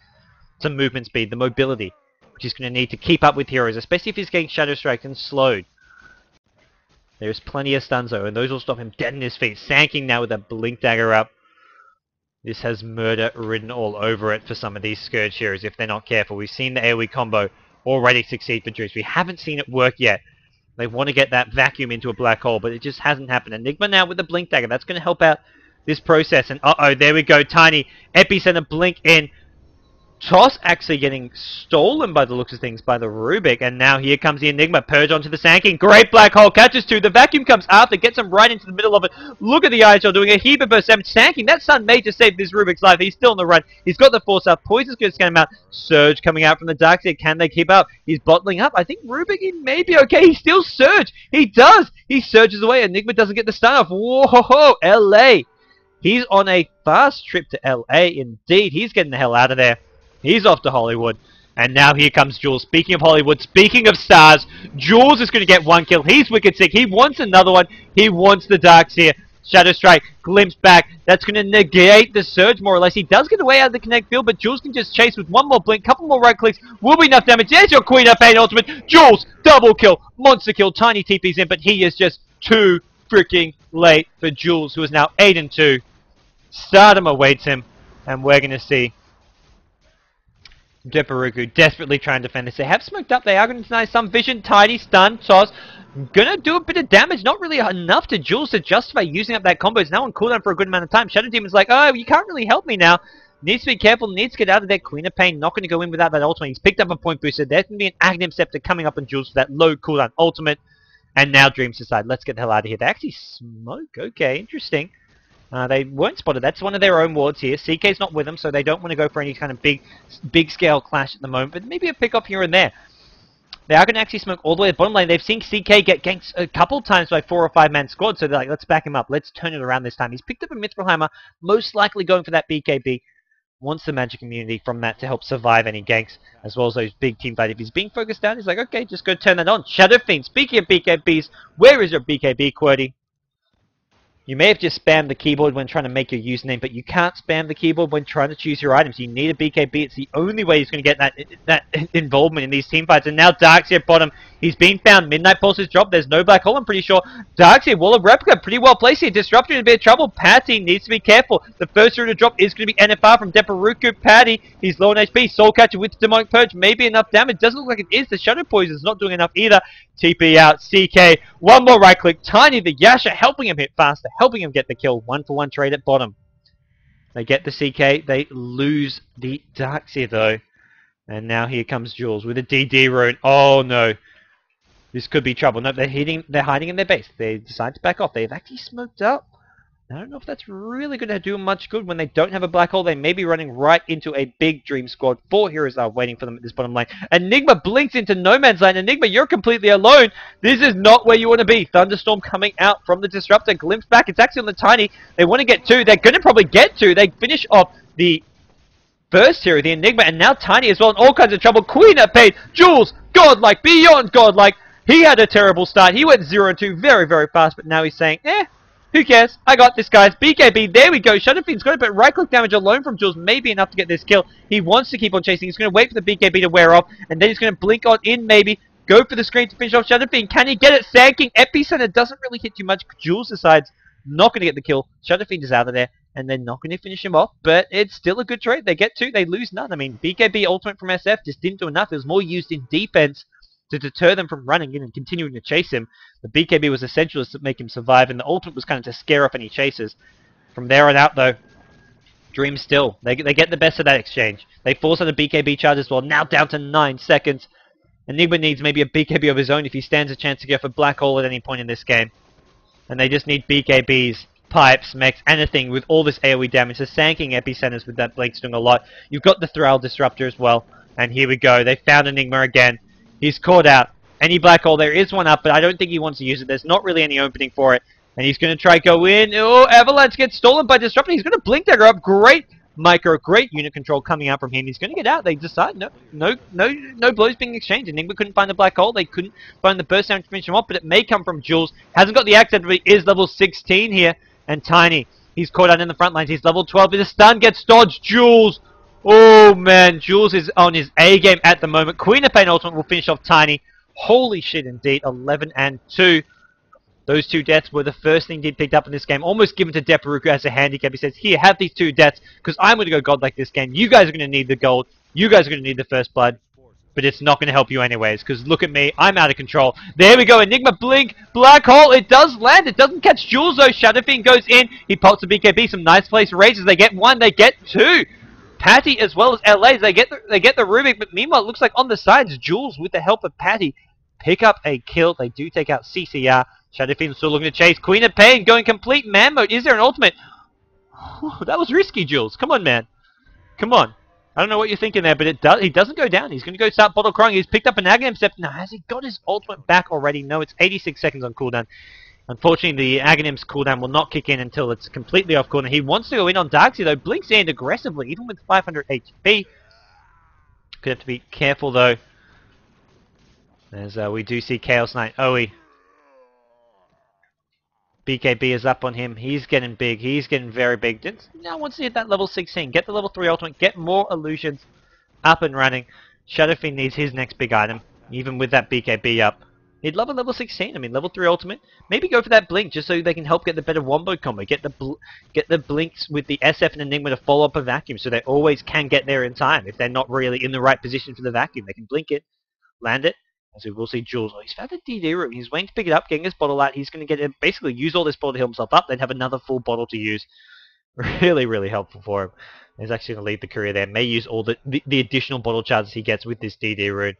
[SPEAKER 1] some movement speed, the mobility, which he's going to need to keep up with heroes, especially if he's getting Shadow Strike and slowed. There's plenty of stuns though, and those will stop him dead in his feet. Sanking now with that Blink Dagger up. This has murder written all over it for some of these Scourge heroes if they're not careful. We've seen the AoE combo already succeed for Dreamz. We haven't seen it work yet. They want to get that vacuum into a black hole, but it just hasn't happened. Enigma now with the Blink Dagger. That's going to help out this process. And uh-oh, there we go. Tiny Epicenter Blink in. Toss actually getting stolen by the looks of things by the Rubik. And now here comes the Enigma. Purge onto the Sand King. Great black hole. Catches 2. The vacuum comes after. Gets him right into the middle of it. Look at the IHL doing a heap of burst damage. Sand King, that stun may just save this Rubik's life. He's still on the run. He's got the force up. Poison's going to scan him out. Surge coming out from the dark side. Can they keep up? He's bottling up. I think Rubik, he may be okay. He still Surge. He does. He surges away. Enigma doesn't get the stun off. Whoa, LA. He's on a fast trip to LA indeed. He's getting the hell out of there. He's off to Hollywood. And now here comes Jules. Speaking of Hollywood, speaking of stars, Jules is going to get 1 kill. He's wicked sick. He wants another one. He wants the Darkseer. Shadow Strike, glimpse back. That's going to negate the Surge more or less. He does get away out of the Connect field, but Jules can just chase with 1 more blink, couple more right clicks. Will be enough damage. There's your Queen of Pain ultimate. Jules, double kill, monster kill. Tiny TP's in, but he is just too freaking late for Jules, who is now 8 and 2. Stardom awaits him, and we're going to see Deperruku desperately trying to defend this. They have smoked up. They are going to deny some vision. Tiny stun. Toss. Gonna do a bit of damage. Not really enough to Jules to justify using up that combo. It's now on cooldown for a good amount of time. Shadow Demon's like, oh, you can't really help me now. Needs to be careful. Needs to get out of there. Queen of Pain not going to go in without that ultimate. He's picked up a point booster. There's going to be an Aghanim Scepter coming up on Jules for that low cooldown ultimate. And now Dreamz decide, let's get the hell out of here. They actually smoke. Okay, interesting. They weren't spotted. That's one of their own wards here. CK's not with them, so they don't want to go for any kind of big scale clash at the moment, but maybe a pick off here and there. They are going to actually smoke all the way to the bottom lane. They've seen CK get ganked a couple times by 4 or 5 man squad, so they're like, let's back him up. Let's turn it around this time. He's picked up a Mithril Hammer, most likely going for that BKB. Wants the magic immunity from that to help survive any ganks, as well as those big team fights. If he's being focused down, he's like, okay, just go turn that on. Shadow Fiend, speaking of BKBs, where is your BKB, QWERTY? You may have just spammed the keyboard when trying to make your username, but you can't spam the keyboard when trying to choose your items. You need a BKB. It's the only way he's going to get that involvement in these team fights. And now Darkseer at bottom. He's been found. Midnight Pulse is dropped. There's no black hole, I'm pretty sure. Darkseer, Wall of Replica, pretty well placed here. Disruptor in a bit of trouble. Patty needs to be careful. The first hero to drop is going to be NFR from Deperruku. Patty, he's low on HP. Soulcatcher with Demonic Purge. Maybe enough damage. Doesn't look like it is. The Shadow Poison's not doing enough either. TP out. CK. 1 more right click. Tiny the Yasha helping him hit faster. Helping him get the kill. 1-for-1 trade at bottom. They get the CK. They lose the Darkseer though. And now here comes Jules with a DD rune. Oh no. This could be trouble. No, they're hiding in their base. They decide to back off. They've actually smoked up. I don't know if that's really going to do much good when they don't have a black hole. They may be running right into a big Dream squad. 4 heroes are waiting for them at this bottom lane. Enigma blinks into no man's land. Enigma, you're completely alone. This is not where you want to be. Thunderstorm coming out from the Disruptor. Glimpse back. It's actually on the Tiny. They want to get 2. They're going to probably get 2. They finish off the first here with the Enigma, and now Tiny as well in all kinds of trouble. Queen at Pain, Jules, godlike, beyond godlike. He had a terrible start. He went 0-2 very, very fast, but now he's saying, who cares? I got this, guys. BKB, there we go. Shadowfiend's got a bit right-click damage alone from Jules, maybe enough to get this kill. He wants to keep on chasing. He's going to wait for the BKB to wear off, and then he's going to blink on in, maybe. Go for the screen to finish off Shadowfiend. Can he get it? Sanking. Epicenter doesn't really hit too much. Jules decides not going to get the kill. Shadowfiend is out of there, and they're not going to finish him off, but it's still a good trade. They get 2, they lose none. I mean, BKB ultimate from SF just didn't do enough. It was more used in defense to deter them from running in and continuing to chase him. The BKB was essential to make him survive, and the ultimate was kind of to scare off any chasers. From there on out, though, Dreamz still. They get the best of that exchange. They force out a BKB charge as well, now down to 9 seconds. Enigma needs maybe a BKB of his own if he stands a chance to go for Black Hole at any point in this game. And they just need BKBs, pipes, mechs, anything with all this AoE damage. They're sanking epicenters with that Blink doing a lot. You've got the Thrall Disruptor as well. And here we go. They found Enigma again. He's caught out. Any Black Hole, there is one up, but I don't think he wants to use it. There's not really any opening for it. And he's going to try go in. Oh, Avalanche gets stolen by Disruptor. He's going to Blink Dagger up. Great micro, great unit control coming out from him. He's going to get out. They decide no blows being exchanged. Enigma couldn't find the Black Hole. They couldn't find the burst down to finish him off, but it may come from Jules. Hasn't got the accent, but he is level 16 here. And Tiny, he's caught out in the front lines. He's level 12. The stun gets dodged. Jules. Oh, man. Jules is on his A game at the moment. Queen of Pain ultimate will finish off Tiny. Holy shit, indeed. 11 and 2. Those 2 deaths were the first thing he picked up in this game. Almost given to Deperruku as a handicap. He says, here, have these 2 deaths, because I'm going to go godlike this game. You guys are going to need the gold. You guys are going to need the first blood. But it's not going to help you anyways, because look at me. I'm out of control. There we go. Enigma Blink. Black Hole. It does land. It doesn't catch Jules, though. Shadowfiend goes in. He pops a BKB. Some nice place raises. They get 1. They get 2. Patty as well as LA. They get the Rubik. But meanwhile, it looks like on the sides, Jules, with the help of Patty, pick up a kill. They do take out CCR. Shadowfiend still looking to chase. Queen of Pain going complete man mode. Is there an ultimate? Whew, that was risky, Jules. Come on, man. Come on. I don't know what you're thinking there, but he doesn't go down. He's going to go start bottle crying. He's picked up an Aghanim Step. Now, has he got his ultimate back already? No, it's 86 seconds on cooldown. Unfortunately, the Aghanim's cooldown will not kick in until it's completely off cooldown. He wants to go in on Darkseid, though. Blinks in aggressively, even with 500 HP. Could have to be careful, though. As we do see Chaos Knight Oe. BKB is up on him. He's getting big. He's getting very big. Now wants to hit that level 16. Get the level 3 ultimate. Get more illusions up and running. Shadowfiend needs his next big item. Even with that BKB up. He'd love a level 16. I mean, level 3 ultimate. Maybe go for that blink just so they can help get the better wombo combo. Get the blinks with the SF and Enigma to follow up a vacuum so they always can get there in time. If they're not really in the right position for the vacuum, they can blink it, land it. As we will see Jules. Oh, he's found the DD room. He's waiting to pick it up, getting his bottle out. He's going to get it, basically use all this bottle to heal himself up, then have another full bottle to use. Really, really helpful for him. He's actually going to leave the courier there. May use all the additional bottle charges he gets with this DD rune.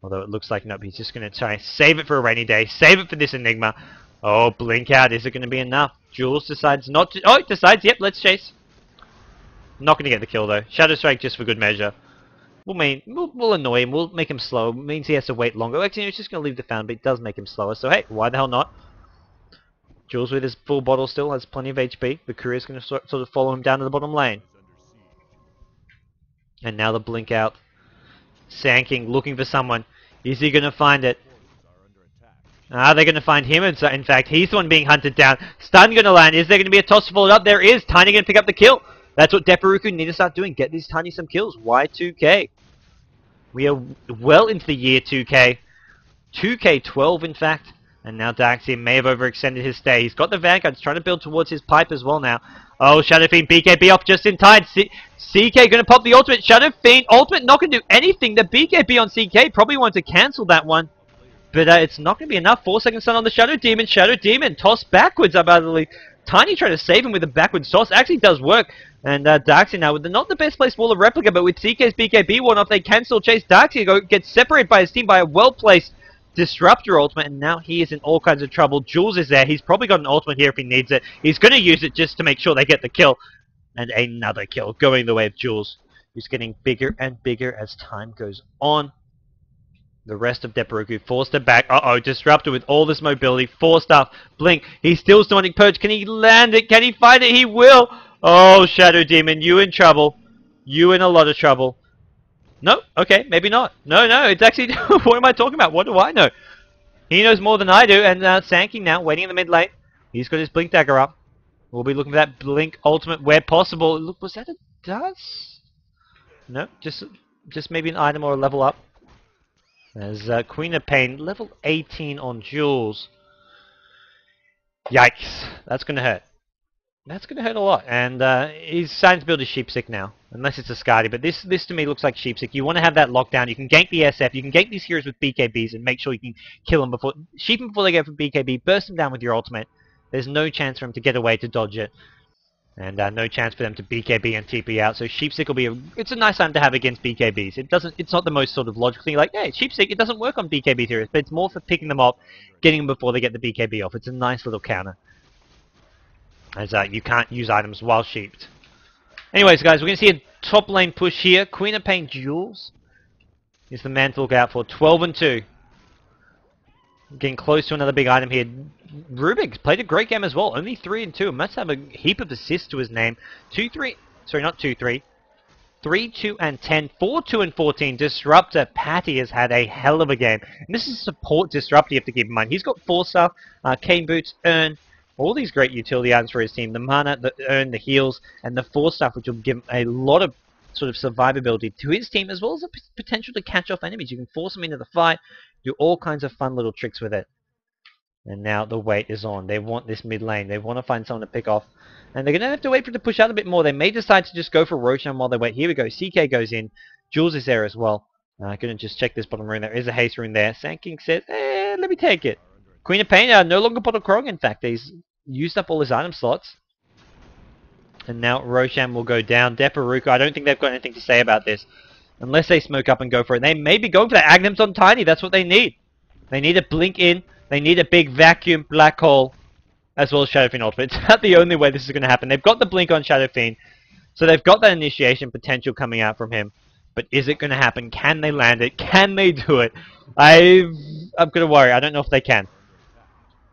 [SPEAKER 1] Although it looks like, nope, he's just going to try and save it for a rainy day. Save it for this Enigma. Oh, blink out. Is it going to be enough? Jules decides not to... Oh, it decides, yep, let's chase. Not going to get the kill, though. Shadow Strike just for good measure. We'll annoy him. We'll make him slow. It means he has to wait longer. Actually, he's just going to leave the fountain, but it does make him slower. So, hey, why the hell not? Jules with his full bottle still has plenty of HP. The courier's going to sort of follow him down to the bottom lane. And now the blink out. Sanking, looking for someone. Is he going to find it? Are they going to find him? In fact, he's the one being hunted down. Stun going to land. Is there going to be a toss to follow it up? There is. Tiny going to pick up the kill. That's what Deperruku need to start doing. Get these Tiny some kills. Y2K. We are well into the year 2K. 2K12, in fact. And now Darkseid may have overextended his stay. He's got the Vanguard. He's trying to build towards his pipe as well now. Oh, Shadowfiend, BKB up just in time. CK going to pop the ultimate. Shadowfiend, ultimate not going to do anything. The BKB on CK probably wants to cancel that one. But it's not going to be enough. 4-second stun on the Shadow Demon. Shadow Demon tossed backwards up out of the lead. Tiny trying to save him with a backwards toss. Actually does work. And Darkseid now with not the best placed wall of replica, but with CK's BKB one off, they can still chase Darkseid. Gets separated by his team by a well-placed Disruptor ultimate, and now he is in all kinds of trouble. Jules is there. He's probably got an ultimate here if he needs it. He's going to use it just to make sure they get the kill. And another kill going the way of Jules, who's getting bigger and bigger as time goes on. The rest of Deperruku forced it back. Uh-oh, Disruptor with all this mobility. Forced up. Blink. He's still Sonic Purge. Can he land it? Can he find it? He will. Oh, Shadow Demon, you in trouble. You in a lot of trouble. No, okay, maybe not. No, no, it's actually... what am I talking about? What do I know? He knows more than I do, and Sanking now, waiting in the mid lane. He's got his Blink Dagger up. We'll be looking for that Blink ultimate where possible. Look, was that a dust? No, just maybe an item or a level up. There's Queen of Pain, level 18 on Jules. Yikes, that's going to hurt. That's going to hurt a lot, and he's starting to build his Sheepsick now, unless it's a Skadi, but this to me looks like Sheepsick. You want to have that lockdown, you can gank the SF, you can gank these heroes with BKBs and make sure you can kill them before, sheep them before they get from BKB, burst them down with your ultimate. There's no chance for him to get away to dodge it, and no chance for them to BKB and TP out, so Sheepsick will be it's a nice item to have against BKBs. It's not the most sort of logical thing, like, hey, Sheepsick, it doesn't work on BKB heroes, but it's more for picking them off, getting them before they get the BKB off. It's a nice little counter, as you can't use items while sheeped. Anyways, guys, we're going to see a top lane push here. Queen of Pain Jules is the man to look out for. 12 and 2. Getting close to another big item here. Rubik played a great game as well. Only 3 and 2. Must have a heap of assists to his name. 2-3. Sorry, not 2-3. 3-2 and 10. 4-2 and 14. Disruptor Patty has had a hell of a game. And this is support Disruptor you have to keep in mind. He's got 4-star, Cane Boots, Earn, all these great utility items for his team. The mana, the Earn, the heals, and the 4-star, which will give him a lot of sort of survivability to his team, as well as the potential to catch off enemies. You can force them into the fight, do all kinds of fun little tricks with it. And now the wait is on. They want this mid lane. They want to find someone to pick off. And they're going to have to wait for it to push out a bit more. They may decide to just go for Roshan while they wait. Here we go. CK goes in. Jules is there as well. Going to just check this bottom rune. There is a haste rune there. Sanking says, let me take it. Queen of Pain, no longer Bottle Krog, in fact. He's used up all his item slots. And now Roshan will go down. Deperruku, I don't think they've got anything to say about this. Unless they smoke up and go for it. They may be going for that. Aghanim's on Tiny. That's what they need. They need a blink in. They need a big vacuum black hole. As well as Shadow Fiend ultimate. It's not the only way this is going to happen. They've got the blink on Shadow Fiend. So they've got that initiation potential coming out from him. But is it going to happen? Can they land it? Can they do it? I'm going to worry. I don't know if they can.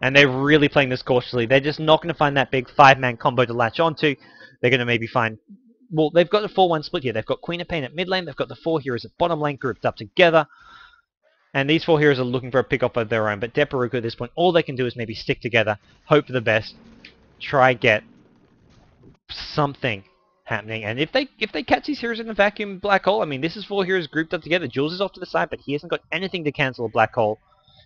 [SPEAKER 1] And they're really playing this cautiously. They're just not going to find that big 5-man combo to latch onto. They're going to maybe find... Well, they've got a 4-1 split here. They've got Queen of Pain at mid lane. They've got the 4 heroes at bottom lane grouped up together. And these 4 heroes are looking for a pick-off of their own. But Deperruku at this point, all they can do is maybe stick together, hope for the best, try get something happening. And if they catch these heroes in a vacuum black hole, I mean, this is 4 heroes grouped up together. Jules is off to the side, but he hasn't got anything to cancel a black hole.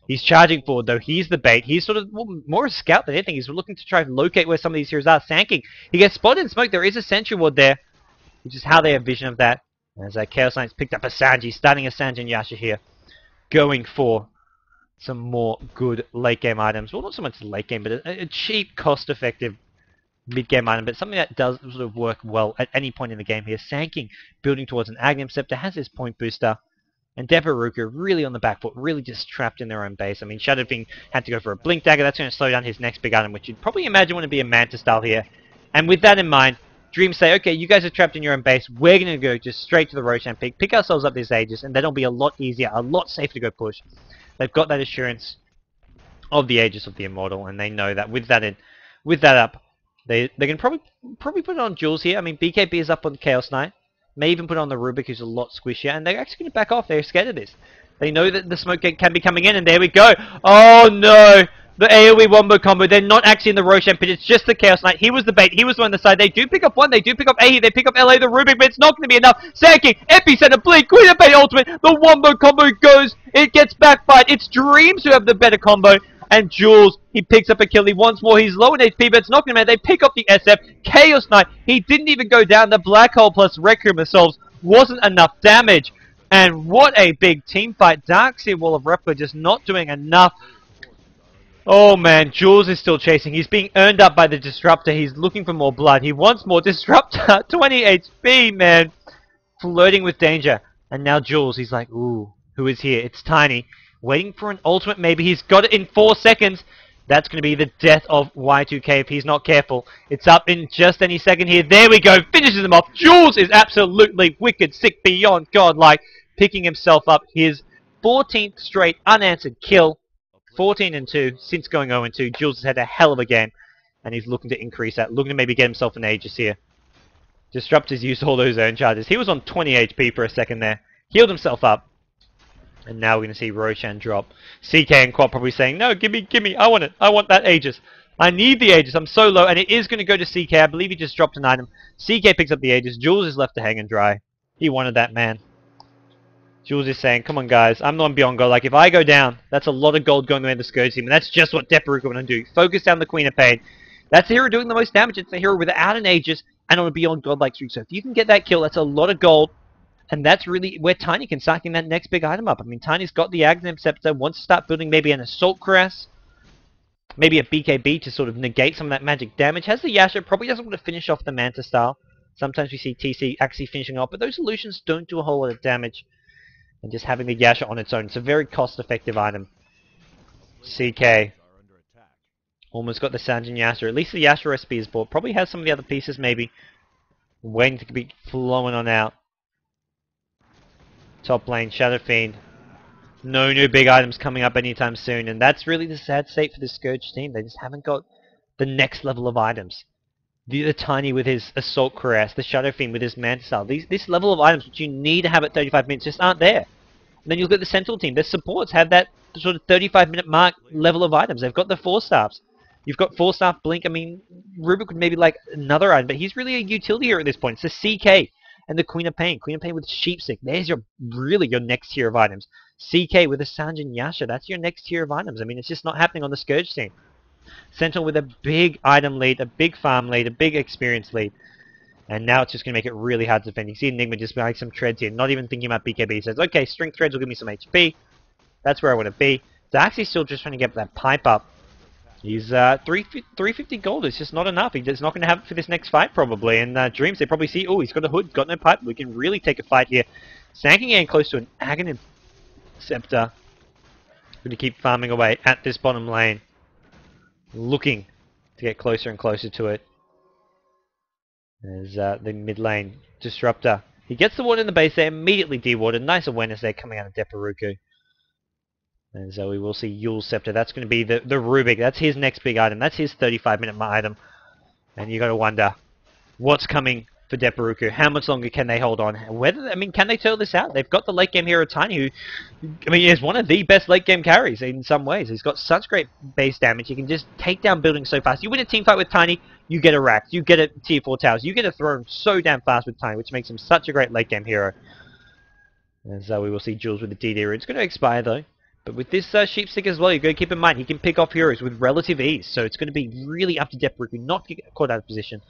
[SPEAKER 1] He's charging forward, though. He's the bait. He's sort of more a scout than anything. He's looking to try and locate where some of these heroes are. Sanking. He gets spotted in smoke. There is a sentry ward there, which is how they have vision of that. As Chaos Knights picked up a Sanji, starting a Sanji and Yasha here. Going for some more good late game items. Well, not so much late game, but a cheap, cost-effective mid game item, but something that does sort of work well at any point in the game here. Sanking, building towards an Aghanim Scepter, has his point booster. And Deperruku really on the back foot, really just trapped in their own base. I mean, Shadow Fiend had to go for a Blink Dagger. That's going to slow down his next big item, which you'd probably imagine would be a Manta style here. And with that in mind, Dreamz say, okay, you guys are trapped in your own base. We're going to go just straight to the Roshan peak, pick ourselves up these Aegis, and then it'll be a lot easier, a lot safer to go push. They've got that assurance of the Aegis of the Immortal, and they know that with that up, they can probably put it on Jules here. I mean, BKB is up on Chaos Knight. May even put on the Rubik, who's a lot squishier, and they're actually going to back off. They're scared of this. They know that the smoke gate can be coming in, and there we go. Oh no! The AoE wombo combo. They're not actually in the Roshan pit. It's just the Chaos Knight. He was the bait. He was on the side. They do pick up one. They do pick up Ahi. They pick up LA, the Rubik, but it's not going to be enough. Sanking, Epicenter, Blink, Queen of Pain ultimate. The wombo combo goes. It gets backfired. It's Dreamz who have the better combo. And Jules, he picks up a kill. He wants more. He's low in HP, but it's not going to matter. They pick up the SF. Chaos Knight, he didn't even go down. The Black Hole plus Requiem themselves wasn't enough damage. And what a big team fight. Darkseer Wall of Replica just not doing enough. Oh man, Jules is still chasing. He's being earned up by the Disruptor. He's looking for more blood. He wants more Disruptor. 20 HP, man. Flirting with danger. And now Jules, he's like, ooh, who is here? It's Tiny. Waiting for an ultimate, maybe. He's got it in 4 seconds. That's going to be the death of Y2K if he's not careful. It's up in just any second here. There we go. Finishes him off. Jules is absolutely wicked, sick, beyond godlike. Picking himself up his 14th straight unanswered kill. 14 and 2 since going 0 and 2. Jules has had a hell of a game. And he's looking to increase that. Looking to maybe get himself an Aegis here. Disruptor's used all those own charges. He was on 20 HP for a second there. Healed himself up. And now we're going to see Roshan drop. CK and Quad probably saying, no, gimme, I want it. I want that Aegis. I need the Aegis. I'm so low. And it is going to go to CK. I believe he just dropped an item. CK picks up the Aegis. Jules is left to hang and dry. He wanted that, man. Jules is saying, come on, guys. I'm not beyond gold. Like, if I go down, that's a lot of gold going away in the Scourge team. And that's just what Deperruku want to do. Focus down the Queen of Pain. That's the hero doing the most damage. It's the hero without an Aegis and on a beyond godlike streak. So if you can get that kill, that's a lot of gold. And that's really where Tiny can start getting that next big item up. I mean, Tiny's got the Aghanim Scepter, wants to start building maybe an Assault Cuirass, maybe a BKB to sort of negate some of that magic damage. Has the Yasha, probably doesn't want to finish off the Manta style. Sometimes we see TC actually finishing off, but those illusions don't do a whole lot of damage. And just having the Yasha on its own, it's a very cost-effective item. CK. Almost got the Sanjin Yasha. At least the Yasha recipe is bought. Probably has some of the other pieces maybe waiting to be flowing on out. Top lane, Shadow Fiend. No new big items coming up anytime soon, and that's really the sad state for the Scourge team. They just haven't got the next level of items. The Tiny with his Assault Cuirass, the Shadow Fiend with his Manta Style. This level of items which you need to have at 35 minutes just aren't there. And then you look at the Sentinel team. Their supports have that sort of 35-minute mark level of items. They've got the 4-staffs. You've got 4-staff Blink. I mean, Rubik would maybe like another item, but he's really a utility hero at this point. It's the CK. And the Queen of Pain. Queen of Pain with Sheepstick. There's really your next tier of items. CK with a Sanjin Yasha. That's your next tier of items. I mean, it's just not happening on the Scourge team. Sentinel with a big item lead, a big farm lead, a big experience lead. And now it's just going to make it really hard to defend. You see Enigma just make some treads here, not even thinking about BKB. He says, okay, strength treads will give me some HP. That's where I want to be. Darksy's still just trying to get that pipe up. He's 350 gold. It's just not enough. He's not going to have it for this next fight, probably. And Dreamz, they probably see, oh, he's got a hood, got no pipe. We can really take a fight here. Sanking getting close to an Aghanim Scepter. Going to keep farming away at this bottom lane. Looking to get closer and closer to it. There's the mid lane Disruptor. He gets the ward in the base there, immediately dewarded. Nice awareness there coming out of Deperruku. And so we will see Yule's Scepter. That's going to be the Rubik. That's his next big item. That's his 35-minute item. And you got to wonder, what's coming for Deperruku? How much longer can they hold on? I mean, can they turtle this out? They've got the late game hero Tiny, who, I mean, is one of the best late game carries in some ways. He's got such great base damage. He can just take down buildings so fast. You win a team fight with Tiny, you get a rack. You get a tier 4 towers. You get a throne so damn fast with Tiny, which makes him such a great late game hero. And so we will see Jules with the DD route. It's going to expire though. But with this Sheepstick as well, you've got to keep in mind, he can pick off heroes with relative ease. So it's going to be really up to Deperruku not to get caught out of position,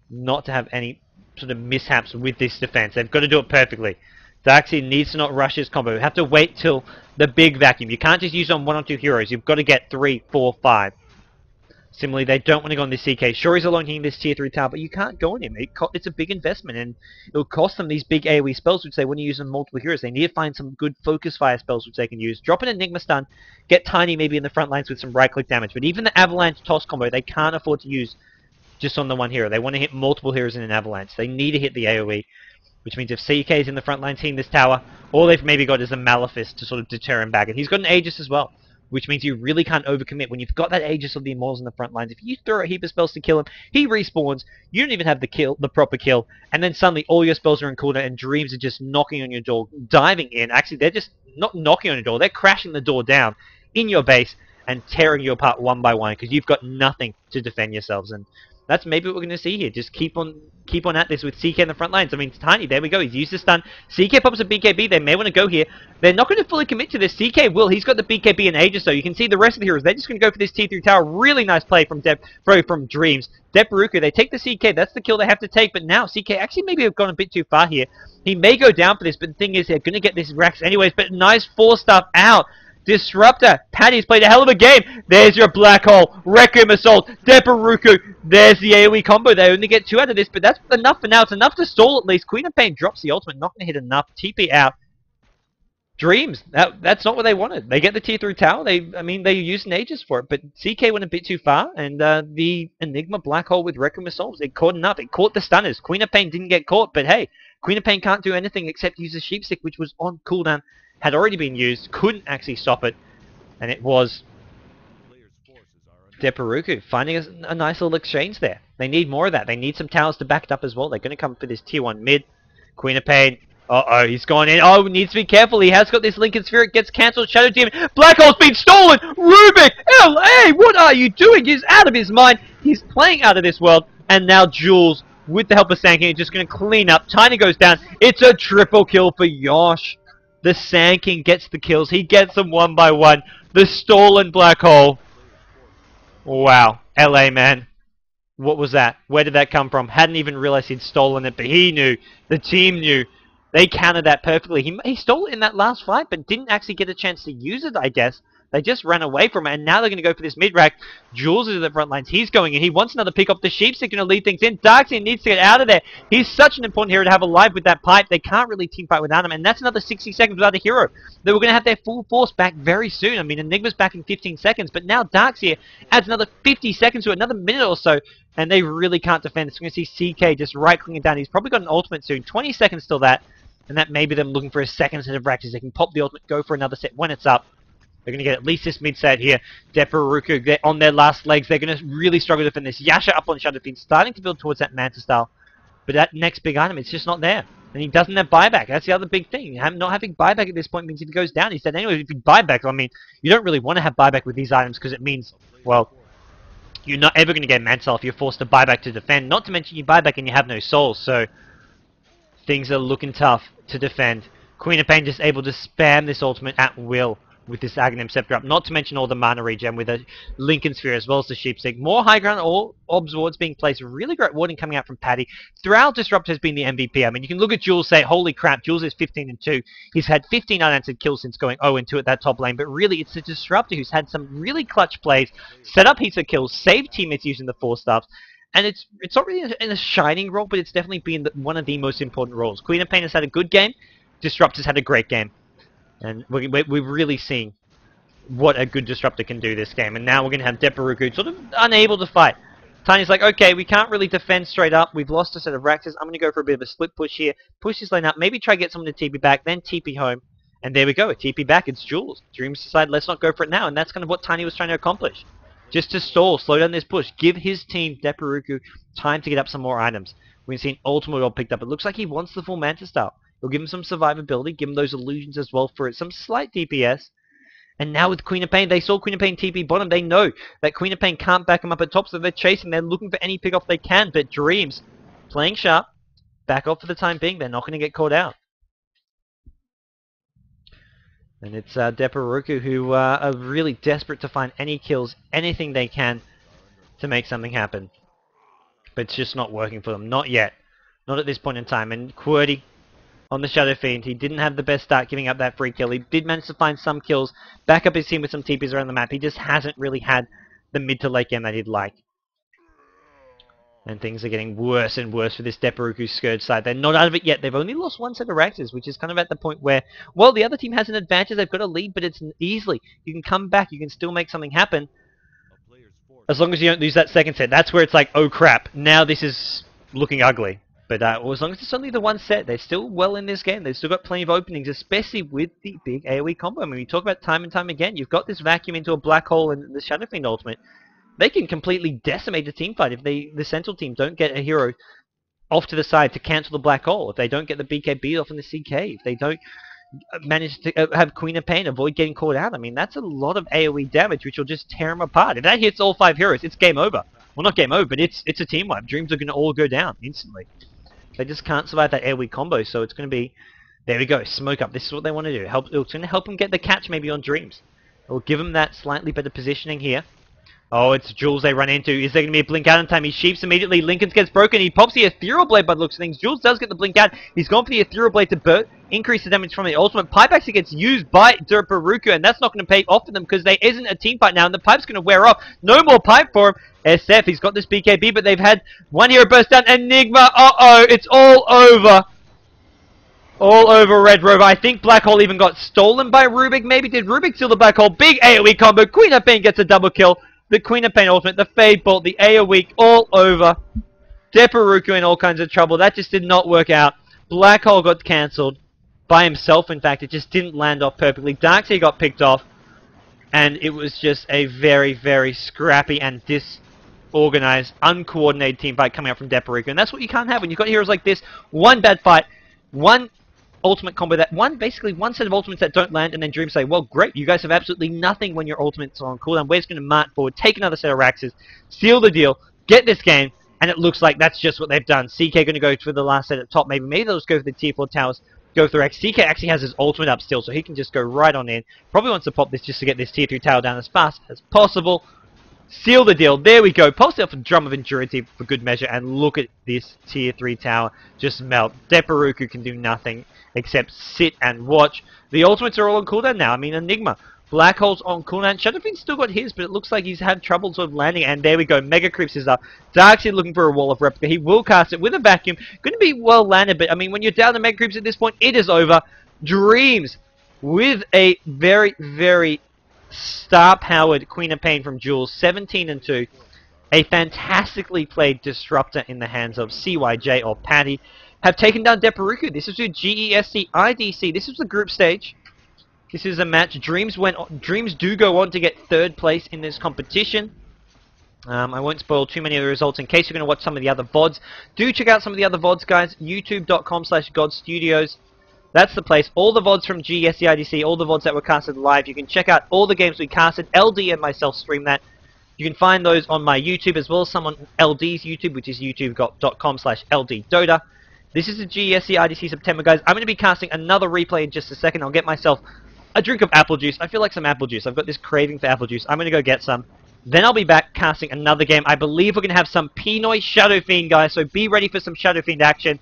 [SPEAKER 1] not to have any sort of mishaps with this defense. They've got to do it perfectly. Darkseid needs to not rush his combo. You have to wait till the big vacuum. You can't just use on 1 or 2 heroes. You've got to get 3, 4, 5. Similarly, they don't want to go on this CK. Sure, he's alone hitting this tier 3 tower, but you can't go on him. It's a big investment, and it'll cost them these big AoE spells, which they want to use on multiple heroes. They need to find some good focus fire spells, which they can use. Drop an Enigma stun, get Tiny maybe in the front lines with some right-click damage. But even the Avalanche toss combo, they can't afford to use just on the one hero. They want to hit multiple heroes in an Avalanche. They need to hit the AoE, which means if CK is in the front line hitting this tower, all they've maybe got is a Malefice to sort of deter him back. And he's got an Aegis as well, which means you really can't overcommit. When you've got that Aegis of the Immortals in the front lines, if you throw a heap of spells to kill him, he respawns, you don't even have the proper kill, and then suddenly all your spells are in cooldown and Dreamz are just knocking on your door, diving in. Actually, they're just not knocking on your door, they're crashing the door down in your base and tearing you apart one by one because you've got nothing to defend yourselves. And that's maybe what we're going to see here. Just keep on at this with CK in the front lines. I mean, Tiny, there we go. He's used the stun. CK pops a BKB. They may want to go here. They're not going to fully commit to this. CK will. He's got the BKB in Aegis, so you can see the rest of the heroes. They're just going to go for this T3 tower. Really nice play from Dreamz. Deperruku, they take the CK. That's the kill they have to take. But now CK actually maybe have gone a bit too far here. He may go down for this, but the thing is they're going to get this Rax anyways. But nice 4-stuff out. Disruptor. Paddy's played a hell of a game. There's your Black Hole. Requiem Assault. Deperruku. There's the AoE combo. They only get 2 out of this, but that's enough for now. It's enough to stall at least. Queen of Pain drops the ultimate. Not going to hit enough. TP out. Dreamz. That's not what they wanted. They get the tier 3 tower. I mean, they used an Aegis for it, but CK went a bit too far, and the Enigma Black Hole with Requiem Assault, it caught enough. It caught the stunners. Queen of Pain didn't get caught, but hey, Queen of Pain can't do anything except use a Sheepstick, which was on cooldown. Had already been used, couldn't actually stop it, and it was Deperruku finding a nice little exchange there. They need more of that. They need some towers to back it up as well. They're going to come for this tier 1 mid. Queen of Pain. Uh-oh, he's gone in. Oh, needs to be careful. He has got this Lincoln Sphere. It gets cancelled. Shadow Demon. Black Hole's been stolen. Rubik. LA, what are you doing? He's out of his mind. He's playing out of this world. And now Jules, with the help of Sand King, is just going to clean up. Tiny goes down. It's a triple kill for Yosh. The Sand King gets the kills. He gets them one by one. The stolen Black Hole. Wow. LA, man. What was that? Where did that come from? Hadn't even realized he'd stolen it, but he knew. The team knew. They countered that perfectly. He stole it in that last fight, but didn't actually get a chance to use it, I guess. They just ran away from it, and now they're going to go for this mid-rack. Jules is at the front lines. He's going in. He wants another pick off the Sheeps. They're going to lead things in. Darkseid needs to get out of there. He's such an important hero to have alive with that pipe. They can't really teamfight without him, and that's another 60 seconds without a hero. They were going to have their full force back very soon. I mean, Enigma's back in 15 seconds, but now Darkseid adds another 50 seconds to another minute or so, and they really can't defend. So we're going to see CK just right-clicking down. He's probably got an ultimate soon. 20 seconds till that, and that may be them looking for a second set of racks. They can pop the ultimate, go for another set when it's up. They're going to get at least this mid set here. Deperruku, they're on their last legs. They're going to really struggle to defend this. Yasha up on Shadow Fiend, starting to build towards that Manta style. But that next big item, it's just not there. And he doesn't have buyback. That's the other big thing. Not having buyback at this point means if he goes down, he said, anyway, if you buyback, I mean, you don't really want to have buyback with these items because it means, well, you're not ever going to get Manta if you're forced to buyback to defend. Not to mention you buyback and you have no souls. So things are looking tough to defend. Queen of Pain just able to spam this ultimate at will with this Aghanim Scepter up, not to mention all the mana regen with a Lincoln Sphere as well as the Sheepstick. More high ground, all Orbs wards being placed. Really great warding coming out from Paddy. Thrall Disrupt has been the MVP. I mean, you can look at Jules, say, holy crap, Jules is 15-2. He's had 15 unanswered kills since going 0-2 at that top lane, but really it's the Disruptor who's had some really clutch plays, set up heaps of kills, saved teammates using the 4-staffs, and it's not really in a shining role, but it's definitely been one of the most important roles. Queen of Pain has had a good game. Disruptor's had a great game. And we're really seeing what a good Disruptor can do this game. And now we're going to have Deperruku sort of unable to fight. Tiny's like, okay, we can't really defend straight up. We've lost a set of Raxes. I'm going to go for a bit of a split push here. Push this lane up. Maybe try to get someone to TP back. Then TP home. And there we go. A TP back. It's Jules. Dreamz decided, let's not go for it now. And that's kind of what Tiny was trying to accomplish. Just to stall, slow down this push. Give his team, Deperruku, time to get up some more items. We've seen Ultimate all picked up. It looks like he wants the full Manta style. It'll give him some survivability, give him those illusions as well for some slight DPS. And now with Queen of Pain, they saw Queen of Pain TP bottom. They know that Queen of Pain can't back him up at top, so they're chasing. They're looking for any pick off they can. But Dreamz, playing sharp, back off for the time being. They're not going to get caught out. And it's Deperruku who are really desperate to find any kills, anything they can to make something happen. But it's just not working for them. Not yet. Not at this point in time. And QWERTY on the Shadow Fiend, he didn't have the best start giving up that free kill. He did manage to find some kills, back up his team with some TPs around the map. He just hasn't really had the mid to late game that he'd like. And things are getting worse and worse for this Deperruku Scourge side. They're not out of it yet. They've only lost one set of Raxes, which is kind of at the point where, well, the other team has an advantage. They've got a lead, but it's easily. You can come back. You can still make something happen. As long as you don't lose that second set. That's where it's like, oh crap, now this is looking ugly. But as long as it's only the one set, they're still well in this game. They've still got plenty of openings, especially with the big AoE combo. I mean, we talk about time and time again. You've got this vacuum into a black hole and the Shadow Fiend ultimate. They can completely decimate a team fight if the central team don't get a hero off to the side to cancel the black hole. If they don't get the BKB off in the CK. If they don't manage to have Queen of Pain, avoid getting caught out. I mean, that's a lot of AoE damage, which will just tear them apart. If that hits all 5 heroes, it's game over. Well, not game over, but it's a team wipe. Dreamz are going to all go down instantly. They just can't survive that AoE combo, so it's going to be... There we go, smoke up. This is what they want to do. It's going to help them get the catch maybe on Dreamz. It will give them that slightly better positioning here. Oh, it's Jules they run into. Is there going to be a blink out in time? He sheeps immediately. Lincoln gets broken. He pops the Ethereal Blade by the looks of things. Jules does get the blink out. He's gone for the Ethereal Blade to increase the damage from the ultimate. Pipe actually gets used by Deperruku, and that's not going to pay off for them because there isn't a team fight now, and the pipe's going to wear off. No more pipe for him. SF, he's got this BKB, but they've had one hero burst down. Enigma, uh-oh, it's all over. All over Red Rover. I think Black Hole even got stolen by Rubik. Maybe did Rubik steal the Black Hole? Big AoE combo. Queen of Pain gets a double kill. The Queen of Pain ultimate, the Fade Bolt, the AoE, all over. Deperruku in all kinds of trouble. That just did not work out. Black Hole got cancelled by himself, in fact. It just didn't land off perfectly. Darkseid got picked off. And it was just a very, very scrappy and disorganized, uncoordinated team fight coming out from Deperruku. And that's what you can't have when you've got heroes like this. One bad fight, one ultimate combo that basically one set of ultimates that don't land, and then Dreamz say, well, great, you guys have absolutely nothing when your ultimates are on cooldown. We're just going to march forward, take another set of Raxes, seal the deal, get this game, and it looks like that's just what they've done. CK going to go for the last set at top, maybe they'll just go for the tier 4 towers, go through X. CK actually has his ultimate up still, so he can just go right on in. Probably wants to pop this just to get this tier 3 tower down as fast as possible. Seal the deal. There we go. Post it off a Drum of Endurance for good measure, and look at this tier 3 tower just melt. Deperruku can do nothing except sit and watch. The ultimates are all on cooldown now. I mean, Enigma, Black Hole's on cooldown. Shadowfiend's still got his, but it looks like he's had trouble sort of landing, and there we go. Mega Creeps is up. Darkseid looking for a Wall of Replica. He will cast it with a vacuum. Going to be well landed, but I mean, when you're down to Mega Creeps at this point, it is over. Dreamz with a very, very star-powered Queen of Pain from Jules, 17-2. A fantastically played Disruptor in the hands of CYJ or Patty. Have taken down Deperruku. This is your GEST IDC. This is the group stage. This is a match. Dreamz do go on to get 3rd place in this competition. I won't spoil too many of the results in case you're going to watch some of the other VODs. Do check out some of the other VODs, guys. YouTube.com/GoDz. That's the place. All the VODs from GEST IDC, all the VODs that were casted live. You can check out all the games we casted. LD and myself stream that. You can find those on my YouTube as well as some on LD's YouTube, which is youtube.com/LDDota. This is the GEST IDC September, guys. I'm going to be casting another replay in just a second. I'll get myself a drink of apple juice. I feel like some apple juice. I've got this craving for apple juice. I'm going to go get some. Then I'll be back casting another game. I believe we're going to have some Pinoy Shadowfiend, guys, so be ready for some Shadowfiend action.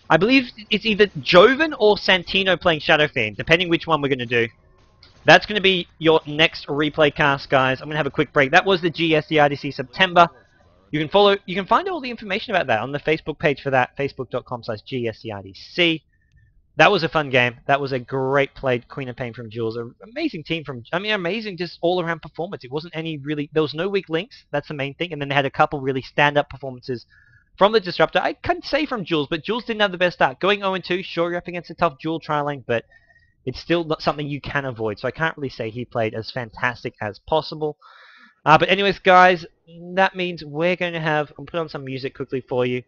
[SPEAKER 1] I believe it's either Joven or Santino playing Shadowfiend, depending which one we're going to do. That's going to be your next replay cast, guys. I'm going to have a quick break. That was the GEST IDC September. You can find all the information about that on the Facebook page for that, facebook.com/GESTIDC. That was a fun game. That was a great played Queen of Pain from Jules. An amazing team amazing just all-around performance. It wasn't there was no weak links. That's the main thing. And then they had a couple really stand-up performances from the Disruptor. I couldn't say from Jules, but Jules didn't have the best start. Going 0-2, sure, you're up against a tough Jewel trial lane, but it's still not something you can avoid. So I can't really say he played as fantastic as possible. But anyways, guys, that means we're going to have... I'll put on some music quickly for you.